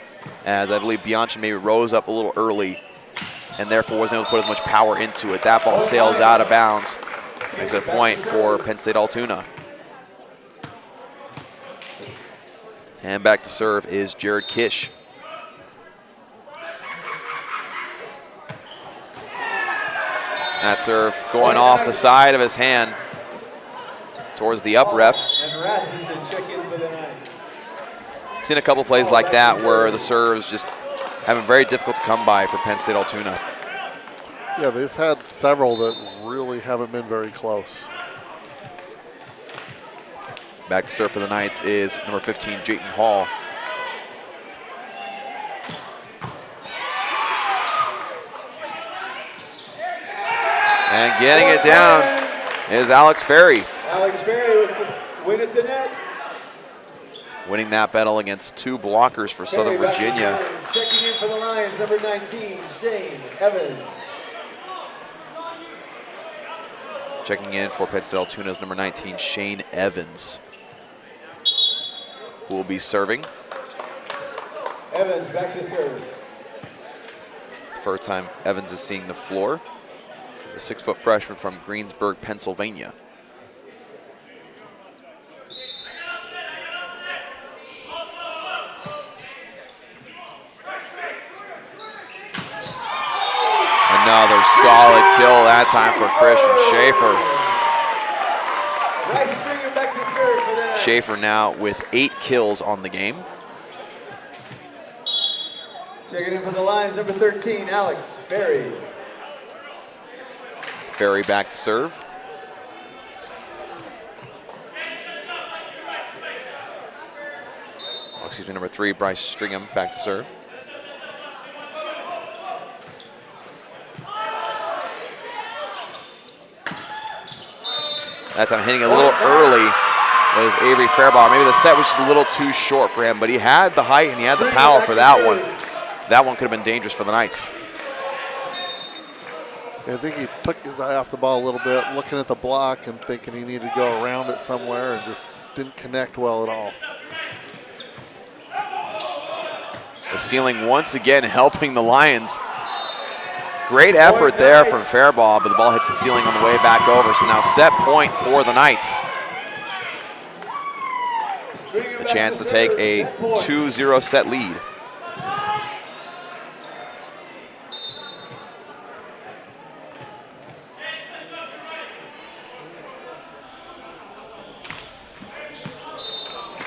[SPEAKER 4] as I believe Bianchin maybe rose up a little early and therefore wasn't able to put as much power into it. That ball sails out of bounds. Makes it a point for Penn State Altoona. And back to serve is Jared Kish. That serve going off the side of his hand towards the up ref.
[SPEAKER 1] And Rasmussen check in for the Knights.
[SPEAKER 4] Seen a couple plays like that where the serves just having very difficult to come by for Penn State Altoona.
[SPEAKER 5] Yeah, they've had several that really haven't been very close.
[SPEAKER 4] Back to serve for the Knights is number 15, Jayton Hall. And getting it down is Alex Ferry.
[SPEAKER 1] Alex Ferry with the win at the net.
[SPEAKER 4] Winning that battle against two blockers for Southern
[SPEAKER 1] Ferry back to
[SPEAKER 4] Virginia.
[SPEAKER 1] serve. Checking in for the Lions, number 19, Shane Evans.
[SPEAKER 4] Checking in for Penn State Altoona's number 19, Shane Evans, who will be serving.
[SPEAKER 1] Evans back to serve.
[SPEAKER 4] It's the first time Evans is seeing the floor. He's a 6-foot freshman from Greensburg, Pennsylvania. Another solid kill that time for Christian Schaefer.
[SPEAKER 1] Rice Stringer back to serve for the Knights.
[SPEAKER 4] Schaefer now with 8 kills on the game.
[SPEAKER 1] Checking in for the Lions, number 13, Alex Ferry.
[SPEAKER 4] Ferry back to serve. Oh, excuse me, number 3, Bryce Stringham back to serve. That time hitting a little early was Avery Fairbaugh. Maybe the set was just a little too short for him, but he had the height and he had the power for that one. That one could have been dangerous for the Knights.
[SPEAKER 5] I think he took his eye off the ball a little bit, looking at the block and thinking he needed to go around it somewhere and just didn't connect well at all.
[SPEAKER 4] The ceiling once again helping the Lions. Great effort there from Fairbaugh, but the ball hits the ceiling on the way back over. So now set point for the Knights. A chance to take a 2-0 set lead.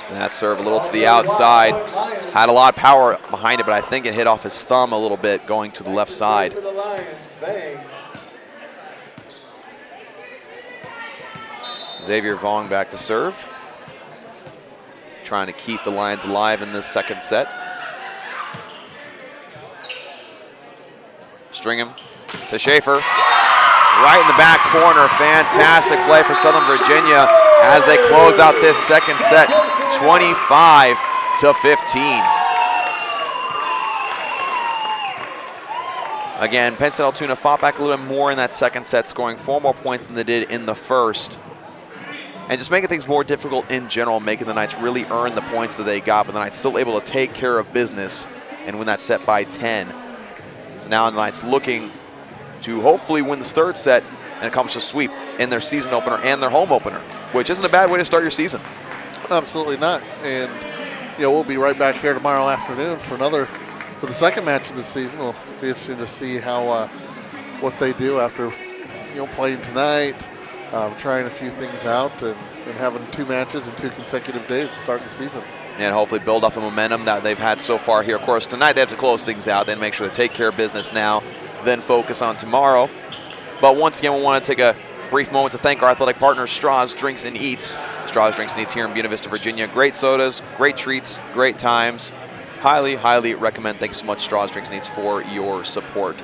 [SPEAKER 4] And that serve a little to the outside. Had a lot of power behind it, but I think it hit off his thumb a little bit going to the left side. Xavier Vong back to serve. Trying to keep the Lions alive in this second set. Stringham to Schaefer. Right in the back corner. Fantastic play for Southern Virginia as they close out this second set, 25-15. Again, Penn State Altoona fought back a little bit more in that second set, scoring 4 more points than they did in the first. And just making things more difficult in general, making the Knights really earn the points that they got, but the Knights still able to take care of business and win that set by 10. So now the Knights looking to hopefully win this third set and accomplish a sweep in their season opener and their home opener, which isn't a bad way to start your season.
[SPEAKER 5] Absolutely not. And we'll be right back here tomorrow afternoon for the second match of the season. It'll be interesting to see how what they do after playing tonight, trying a few things out, and having 2 matches in 2 consecutive days to start the season.
[SPEAKER 4] And hopefully build off the momentum that they've had so far here. Of course, tonight they have to close things out, then make sure to take care of business now, then focus on tomorrow. But once again, we want to take a brief moment to thank our athletic partners, Straws Drinks and Eats. Straws Drinks and Eats here in Buena Vista, Virginia. Great sodas, great treats, great times. Highly, highly recommend. Thanks so much, Straws Drinks and Eats, for your support.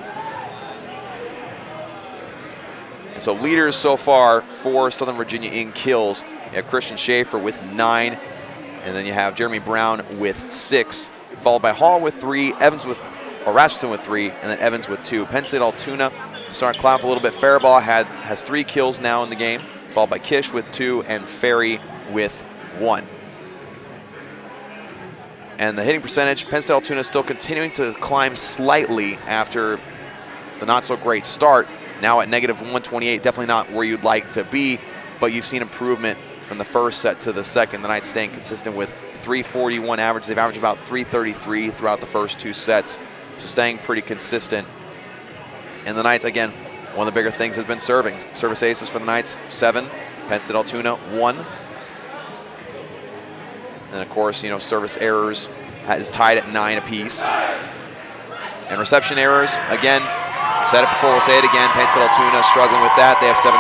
[SPEAKER 4] And so leaders so far for Southern Virginia in kills. You have Christian Schaefer with 9, and then you have Jeremy Brown with 6, followed by Hall with 3, Rasmussen with 3, and then Evans with 2. Penn State Altoona starting to climb up a little bit. Faribault has 3 kills now in the game, followed by Kish with 2 and Ferry with 1. And the hitting percentage, Penn State Altoona still continuing to climb slightly after the not so great start. Now at -128, definitely not where you'd like to be, but you've seen improvement from the first set to the second. The Knights staying consistent with 341 average. They've averaged about 333 throughout the first 2 sets, so staying pretty consistent. And the Knights, again, one of the bigger things has been serving. Service aces for the Knights, 7. Penn State Altoona, 1. And of course, you know, service errors is tied at 9 apiece. And reception errors, again, said it before, we'll say it again. Penn State Altoona struggling with that. They have 7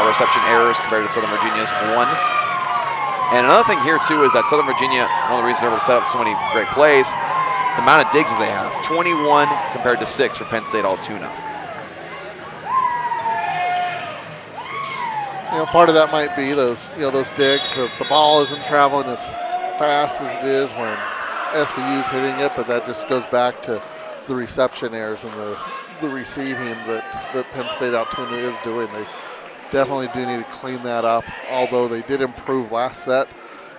[SPEAKER 4] reception errors compared to Southern Virginia's 1. And another thing here too is that Southern Virginia, one of the reasons they're able to set up so many great plays, the amount of digs that they have. 21 compared to 6 for Penn State Altoona.
[SPEAKER 5] You know, part of that might be those, you know, those digs. The ball isn't traveling as fast as it is when SVU's hitting it, but that just goes back to the reception errors and the receiving that Penn State Altoona is doing. They definitely do need to clean that up, although they did improve last set.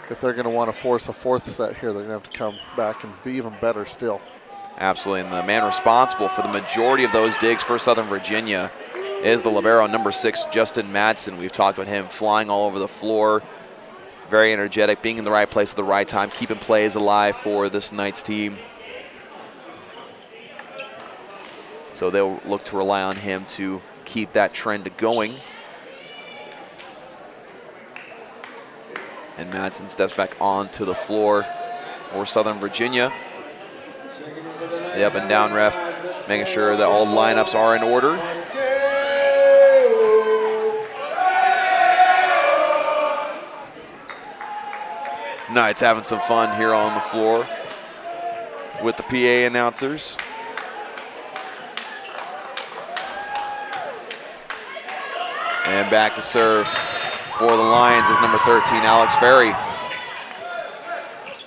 [SPEAKER 5] If they're going to want to force a 4th set here, they're going to have to come back and be even better still.
[SPEAKER 4] Absolutely, and the man responsible for the majority of those digs for Southern Virginia is the libero, number 6, Justin Madsen. We've talked about him flying all over the floor, very energetic, being in the right place at the right time, keeping plays alive for this Knights team. So they'll look to rely on him to keep that trend going. And Madsen steps back onto the floor for Southern Virginia. The up and down ref making sure that all lineups are in order. Knights having some fun here on the floor with the PA announcers. And back to serve for the Lions is number 13, Alex Ferry.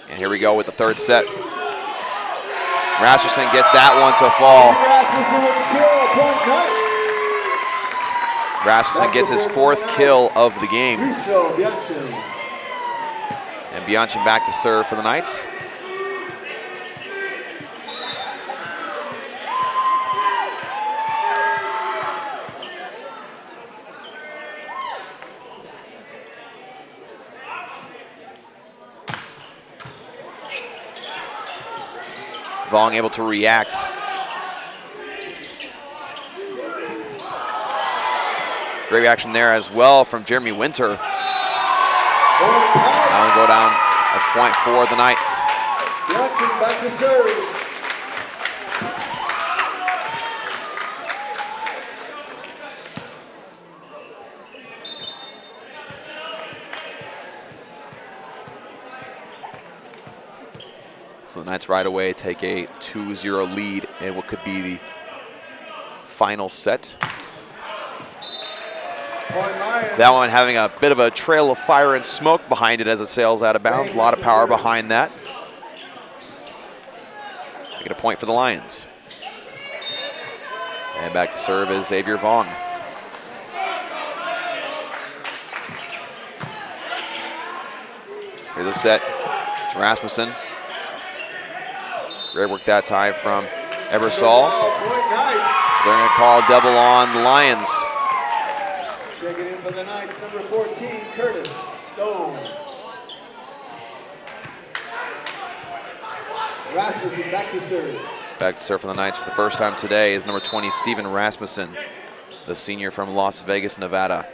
[SPEAKER 4] And here we go with the 3rd set. Rasmussen gets that one to fall. Rasmussen gets his 4th kill of the game. And Bianchin back to serve for the Knights. Vong able to react. Great reaction there as well from Jeremy Winter. Now we go down as point for the Knights.
[SPEAKER 1] Jackson back to serve.
[SPEAKER 4] So the Knights right away take a 2-0 lead in what could be the final set. That one having a bit of a trail of fire and smoke behind it as it sails out of bounds. A lot of power behind that. Making a point for the Lions. And back to serve is Xavier Vaughn. Here's the set. It's Rasmussen. Great work that time from Ebersol. They're going to call double on the Lions.
[SPEAKER 1] Checking in for the Knights, number 14, Curtis Stone. Rasmussen back to serve.
[SPEAKER 4] Back to serve for the Knights for the first time today is number 20, Steven Rasmussen, the senior from Las Vegas, Nevada.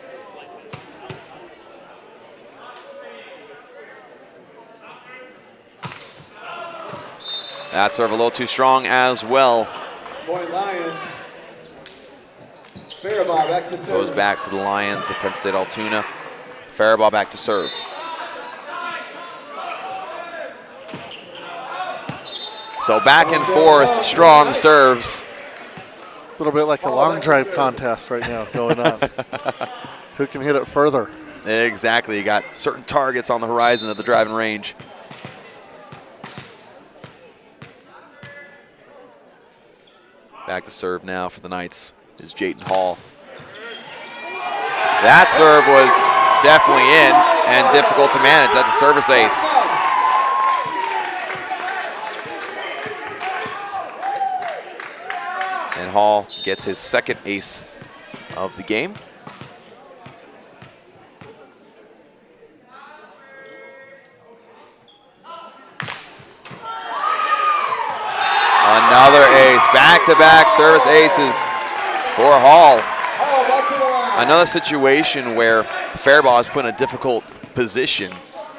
[SPEAKER 4] That serve a little too strong as well.
[SPEAKER 1] Point Lions. Faribault back to serve.
[SPEAKER 4] Goes back to the Lions of Penn State Altoona. Faribault back to serve. So back and forth, strong serves.
[SPEAKER 5] little bit like a long drive contest right now going on. Who can hit it further?
[SPEAKER 4] Exactly. You got certain targets on the horizon of the driving range. Back to serve now for the Knights is Jayden Hall. That serve was definitely in and difficult to manage. That's a service ace. And Hall gets his second ace of the game. Another ace, back-to-back service aces for Hall. Another situation where Faribaugh is put in a difficult position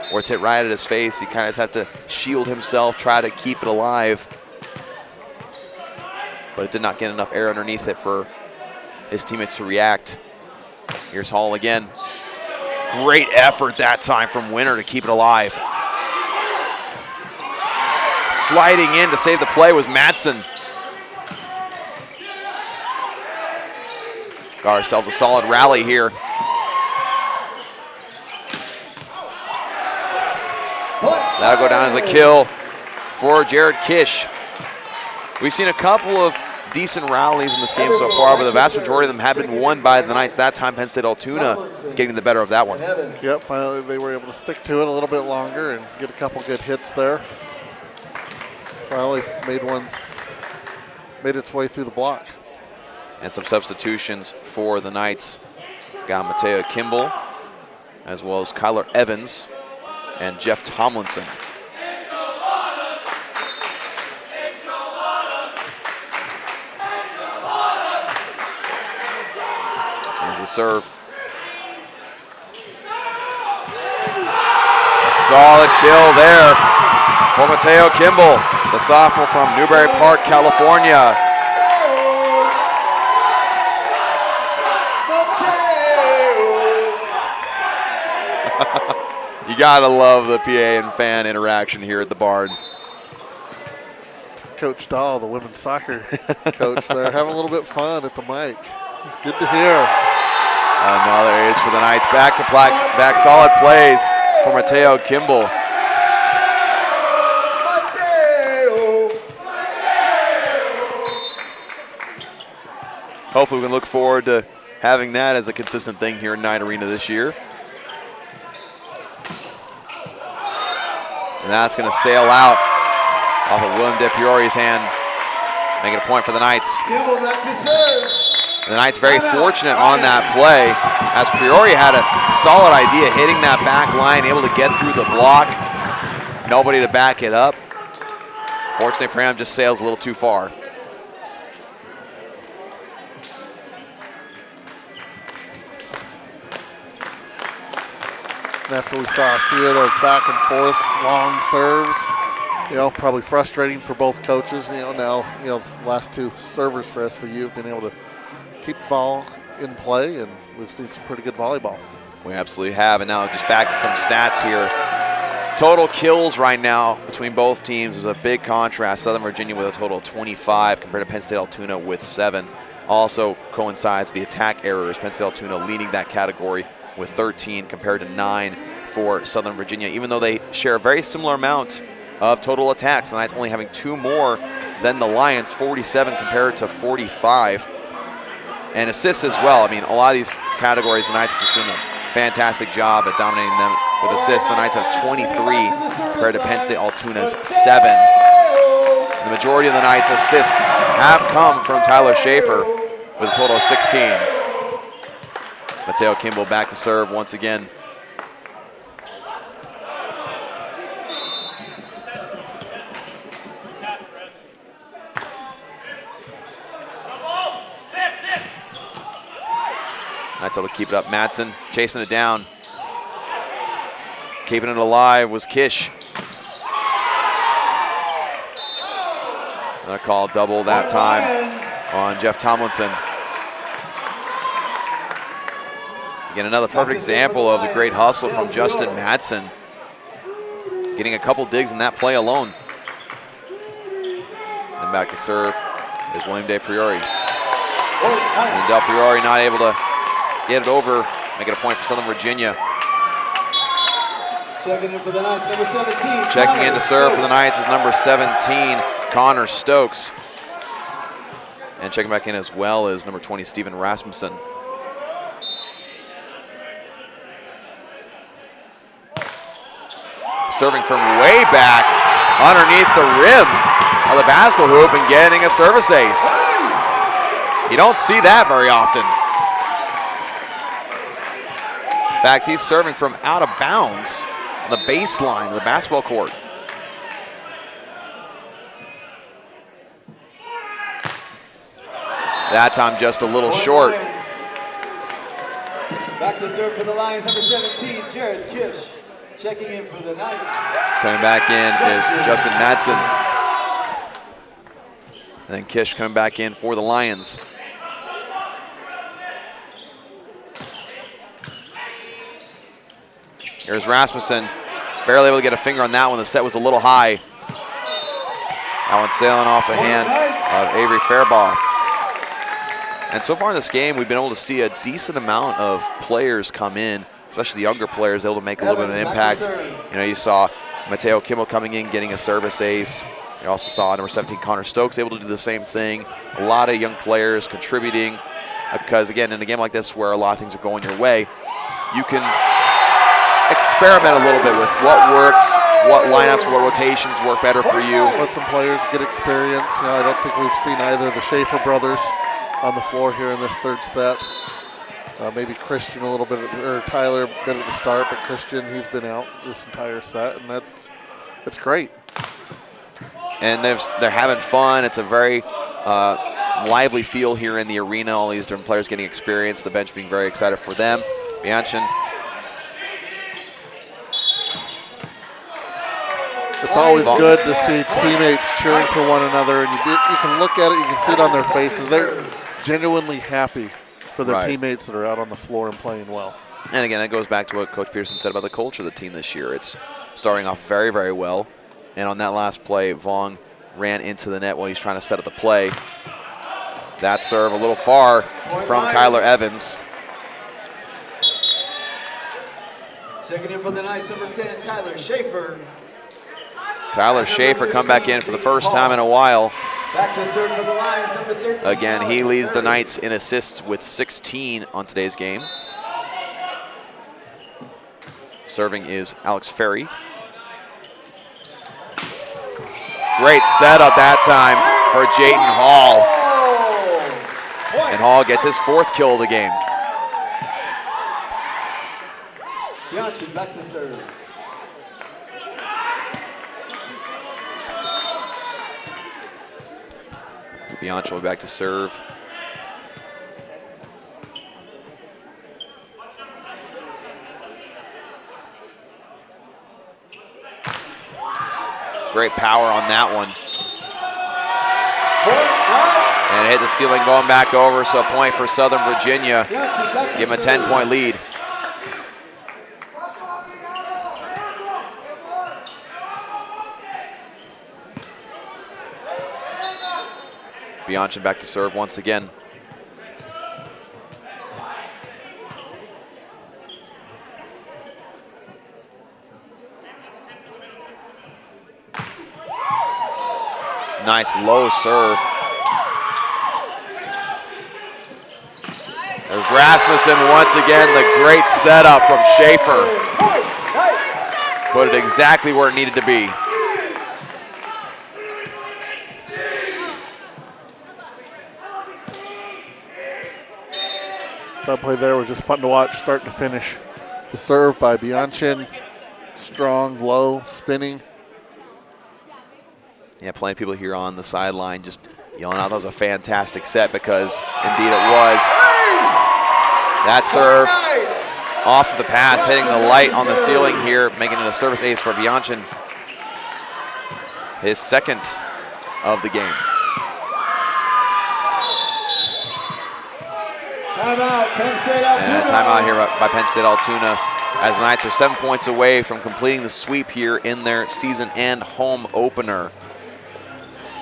[SPEAKER 4] where it's hit right at his face. He kind of has to shield himself, try to keep it alive. But it did not get enough air underneath it for his teammates to react. Here's Hall again. Great effort that time from Winter to keep it alive. Sliding in to save the play was Madsen. Got ourselves a solid rally here. That'll go down as a kill for Jared Kish. We've seen a couple of decent rallies in this game so far, but the vast majority of them have been won by the Knights. That time, Penn State Altoona getting the better of that one.
[SPEAKER 5] Yep, finally they were able to stick to it a little bit longer and get a couple good hits there. Finally made its way through the block.
[SPEAKER 4] And some substitutions for the Knights. Got Mateo Kimball, as well as Kyler Evans and Jeff Tomlinson. Here's the serve. Solid kill there for Mateo Kimball, the sophomore from Newbury Park, California. You gotta love the PA and fan interaction here at the barn.
[SPEAKER 5] Coach Dahl, the women's soccer coach there, having a little bit of fun at the mic. It's good to hear.
[SPEAKER 4] Another ace for the Knights. Back to back solid plays for Mateo Kimball. Hopefully we can look forward to having that as a consistent thing here in Knight Arena this year. And that's going to sail out off of William DePiori's hand, making a point for the Knights. The Knights very fortunate on that play, as Priori had a solid idea hitting that back line, able to get through the block. Nobody to back it up. Fortunately for him, just sails a little too far.
[SPEAKER 5] That's where we saw a few of those back and forth long serves. You know, probably frustrating for both coaches. Now, the last two servers for SVU have been able to keep the ball in play, and we've seen some pretty good volleyball.
[SPEAKER 4] We absolutely have, and now just back to some stats here. Total kills right now between both teams is a big contrast. Southern Virginia with a total of 25 compared to Penn State Altoona with 7. Also coincides the attack errors. Penn State Altoona leading that category with 13 compared to 9 for Southern Virginia. Even though they share a very similar amount of total attacks, the Knights only having 2 more than the Lions, 47 compared to 45. And assists as well. I mean, a lot of these categories, the Knights are just doing a fantastic job at dominating them with assists. The Knights have 23 compared to Penn State Altoona's 7. The majority of the Knights' assists have come from Tyler Schaefer with a total of 16. Mateo Kimball back to serve once again. Knights able to keep it up. Madsen chasing it down. Keeping it alive was Kish. Another call double that time on Jeff Tomlinson. Again, another perfect example of the great hustle from Justin Madsen. Getting a couple digs in that play alone. And back to serve is William DePriori.
[SPEAKER 1] Nice.
[SPEAKER 4] Del Priori not able to get it over, make it a point for Southern Virginia.
[SPEAKER 1] Checking in for the Knights, number 17.
[SPEAKER 4] Checking in to serve for the Knights is number 17, Connor Stokes. And checking back in as well is number 20, Steven Rasmussen. Serving from way back underneath the rim of the basketball hoop and getting a service ace. You don't see that very often. In fact, he's serving from out of bounds on the baseline of the basketball court. That time just a little short.
[SPEAKER 1] Back to serve for the Lions, number 17, Jared Kish. Checking in for the Knights.
[SPEAKER 4] Coming back in is Justin Madsen. And then Kish coming back in for the Lions. Here's Rasmussen, barely able to get a finger on that one. The set was a little high. That one sailing off the hand of Avery Fairbaugh. And so far in this game, we've been able to see a decent amount of players come in, especially the younger players, able to make a little bit of an impact. You know, you saw Mateo Kimmel coming in, getting a service ace. You also saw number 17, Connor Stokes, able to do the same thing. A lot of young players contributing because, again, in a game like this where a lot of things are going your way, you can experiment a little bit with what works, what lineups, what rotations work better for you.
[SPEAKER 5] Let some players get experience. You know, I don't think we've seen either the Schaefer brothers on the floor here in this third set. Maybe Christian a little bit, or Tyler a bit at the start, but Christian, he's been out this entire set, and it's great.
[SPEAKER 4] And they're having fun. It's a very lively feel here in the arena. All these different players getting experience. The bench being very excited for them. Bianchin.
[SPEAKER 5] It's always good to see teammates cheering for one another, and you can look at it, you can see it on their faces. They're genuinely happy for their teammates that are out on the floor and playing well.
[SPEAKER 4] And again, that goes back to what Coach Peterson said about the culture of the team this year. It's starting off very, very well. And on that last play, Vaughn ran into the net while he's trying to set up the play. That serve a little far from Kyler Evans.
[SPEAKER 1] Checking in for the Knights, number 10, Tyler Schaefer.
[SPEAKER 4] Tyler Schaefer come back in for the first time in a while.
[SPEAKER 1] Back to serve for the Lions, number 13.
[SPEAKER 4] Again, he leads the Knights in assists with 16 on today's game. Serving is Alex Ferry. Great setup that time for Jayden Hall. And Hall gets his fourth kill of the game.
[SPEAKER 1] Bianchi back to serve.
[SPEAKER 4] Bianchi will be back to serve. Great power on that one. And it hit the ceiling going back over, so a point for Southern Virginia. Give them a 10-point lead. Bianchin back to serve once again. Nice low serve. There's Rasmussen once again, the great setup from Schaefer. Put it exactly where it needed to be.
[SPEAKER 5] That play there was just fun to watch, start to finish. The serve by Bianchin, strong, low, spinning.
[SPEAKER 4] Yeah, plenty of people here on the sideline just yelling out that was a fantastic set, because indeed it was. That serve off of the pass, hitting the light on the ceiling here, making it a service ace for Bianchin. His second of the game.
[SPEAKER 1] Timeout, Penn State Altoona.
[SPEAKER 4] And a timeout here by Penn State Altoona, as the Knights are 7 points away from completing the sweep here in their season and home opener.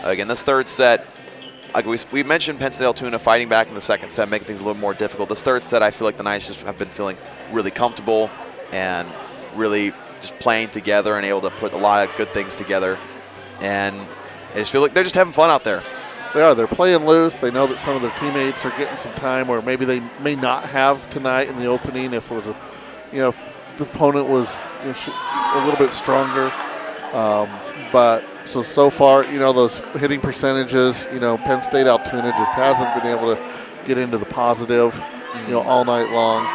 [SPEAKER 4] Again, this third set, like we mentioned Penn State Altoona fighting back in the second set, making things a little more difficult. This third set, I feel like the Knights just have been feeling really comfortable and really just playing together and able to put a lot of good things together. And I just feel like they're just having fun out there.
[SPEAKER 5] They are. They're playing loose. They know that some of their teammates are getting some time where maybe they may not have tonight in the opening if it was if the opponent was a little bit stronger. But so far, those hitting percentages, Penn State Altoona just hasn't been able to get into the positive, all night long.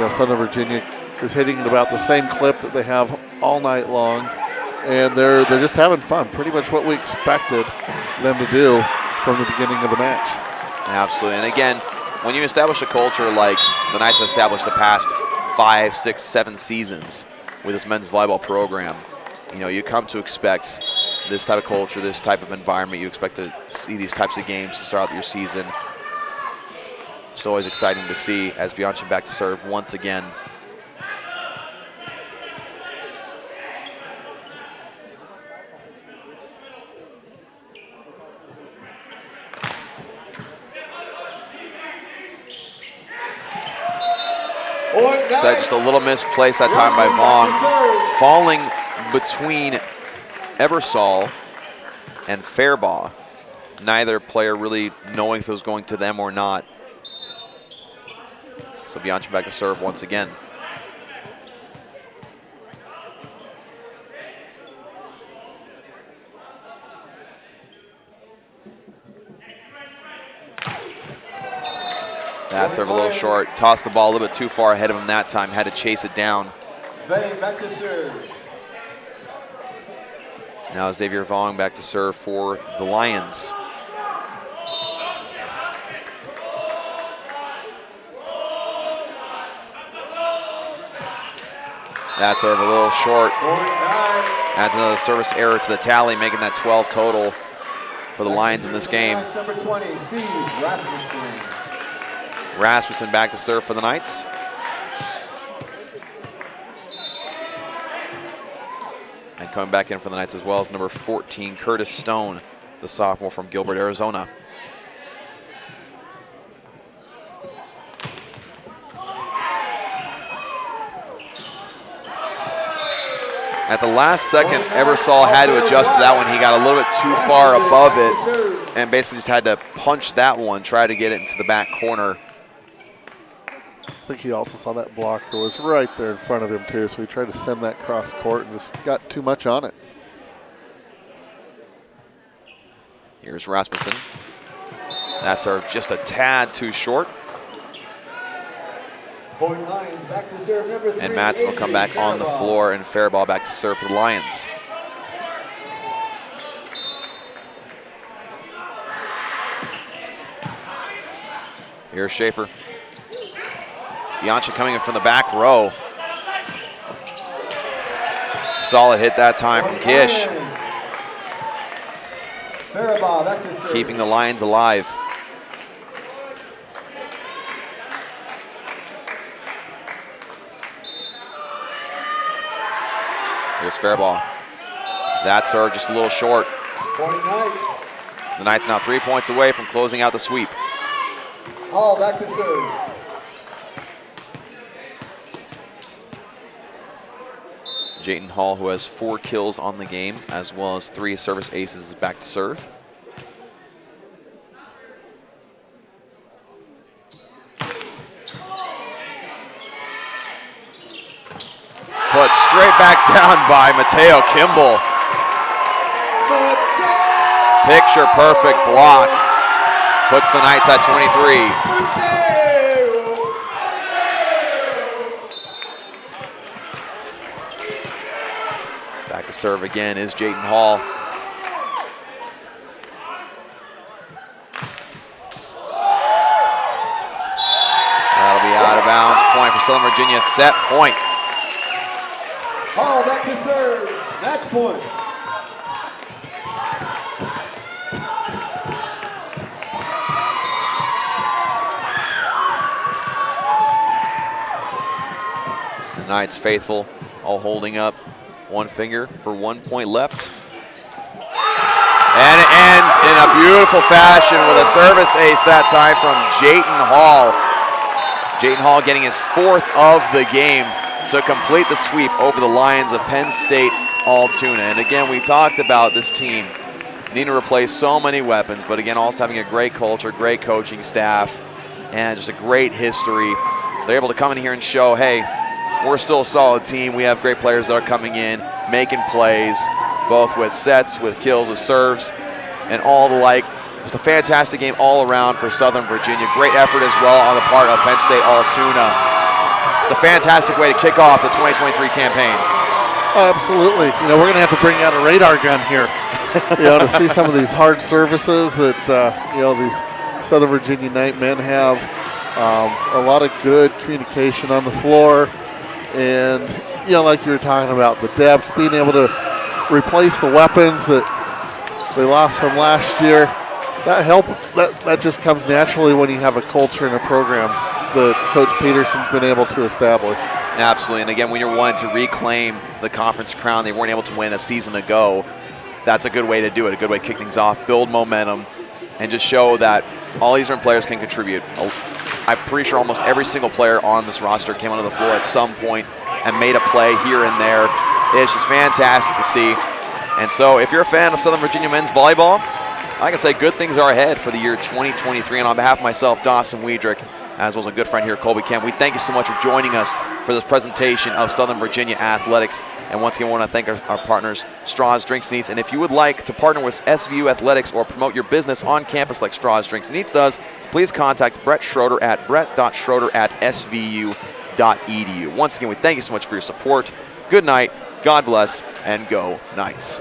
[SPEAKER 5] Southern Virginia is hitting at about the same clip that they have all night long, and they're just having fun. Pretty much what we expected them to do from the beginning of the match.
[SPEAKER 4] Absolutely. And again, when you establish a culture like the Knights have established the past 5, 6, 7 seasons with this men's volleyball program, you come to expect this type of culture, this type of environment. You expect to see these types of games to start out your season. It's always exciting to see as Bianchi back to serve once again. So just a little misplaced that time by Vaughn. Falling between Ebersol and Fairbaugh. Neither player really knowing if it was going to them or not. So Bianchi back to serve once again. That serve a little short. Tossed the ball a little bit too far ahead of him that time. Had to chase it down.
[SPEAKER 1] Vang back to serve.
[SPEAKER 4] Now Xavier Vong back to serve for the Lions. That serve a little short. Adds another service error to the tally, making that 12 total for the Lions in this game.
[SPEAKER 1] Number 20, Steve Rasmussen.
[SPEAKER 4] Rasmussen back to serve for the Knights. And coming back in for the Knights as well is number 14, Curtis Stone, the sophomore from Gilbert, Arizona. At the last second, Ebersol had to adjust to that one. He got a little bit too far above it and basically just had to punch that one, try to get it into the back corner.
[SPEAKER 5] I think he also saw that blocker was right there in front of him too, so he tried to send that cross court and just got too much on it.
[SPEAKER 4] Here's Rasmussen. That serve just a tad too short.
[SPEAKER 1] Lions back to serve number 3.
[SPEAKER 4] And Madsen will come back on the floor, and Faribault back to serve for the Lions. Here's Schaefer. Bianchi coming in from the back row. Solid hit that time from Kish.
[SPEAKER 1] Faribault back to serve.
[SPEAKER 4] Keeping the Lions alive. Here's Faribault. That serve just a little short. The Knights now 3 points away from closing out the sweep.
[SPEAKER 1] Hall back to serve.
[SPEAKER 4] Jayton Hall, who has 4 kills on the game, as well as 3 service aces, is back to serve. Put straight back down by Mateo Kimball. Picture perfect block. Puts the Knights at 23. Back to serve again is Jayton Hall. That'll be out of bounds. Point for Southern Virginia. Set point.
[SPEAKER 1] Hall back to serve. Match point.
[SPEAKER 4] The Knights faithful, all holding up one finger for 1 point left. And ends in a beautiful fashion with a service ace that time from Jayton Hall. Jayton Hall getting his 4th of the game to complete the sweep over the Lions of Penn State Altoona. And again, we talked about this team needing to replace so many weapons, but again, also having a great culture, great coaching staff, and just a great history. They're able to come in here and show, hey, we're still a solid team. We have great players that are coming in, making plays, both with sets, with kills, with serves, and all the like. Just a fantastic game all around for Southern Virginia. Great effort as well on the part of Penn State Altoona. It's a fantastic way to kick off the 2023 campaign.
[SPEAKER 5] Absolutely. You know, we're going to have to bring out a radar gun here, you know, to see some of these hard services that, you know, these Southern Virginia Nightmen have. A lot of good communication on the floor. And, you know, like you were talking about, the depth, being able to replace the weapons that they lost from last year. That just comes naturally when you have a culture and a program that Coach Peterson's been able to establish.
[SPEAKER 4] Absolutely, and again, when you're wanting to reclaim the conference crown they weren't able to win a season ago, that's a good way to do it, a good way to kick things off, build momentum, and just show that all these different players can contribute. I'm pretty sure almost every single player on this roster came onto the floor at some point and made a play here and there. It's just fantastic to see. And so if you're a fan of Southern Virginia men's volleyball, I can say good things are ahead for the year 2023. And on behalf of myself, Dawson Wiedrich, as well as a good friend here, Colby Kemp, we thank you so much for joining us for this presentation of Southern Virginia Athletics. And once again, we want to thank our partners, Straws Drinks Needs. And if you would like to partner with SVU Athletics or promote your business on campus like Straws Drinks Needs does, please contact Brett Schroeder at brett.schroeder@svu.edu. Once again, we thank you so much for your support. Good night, God bless, and go Knights.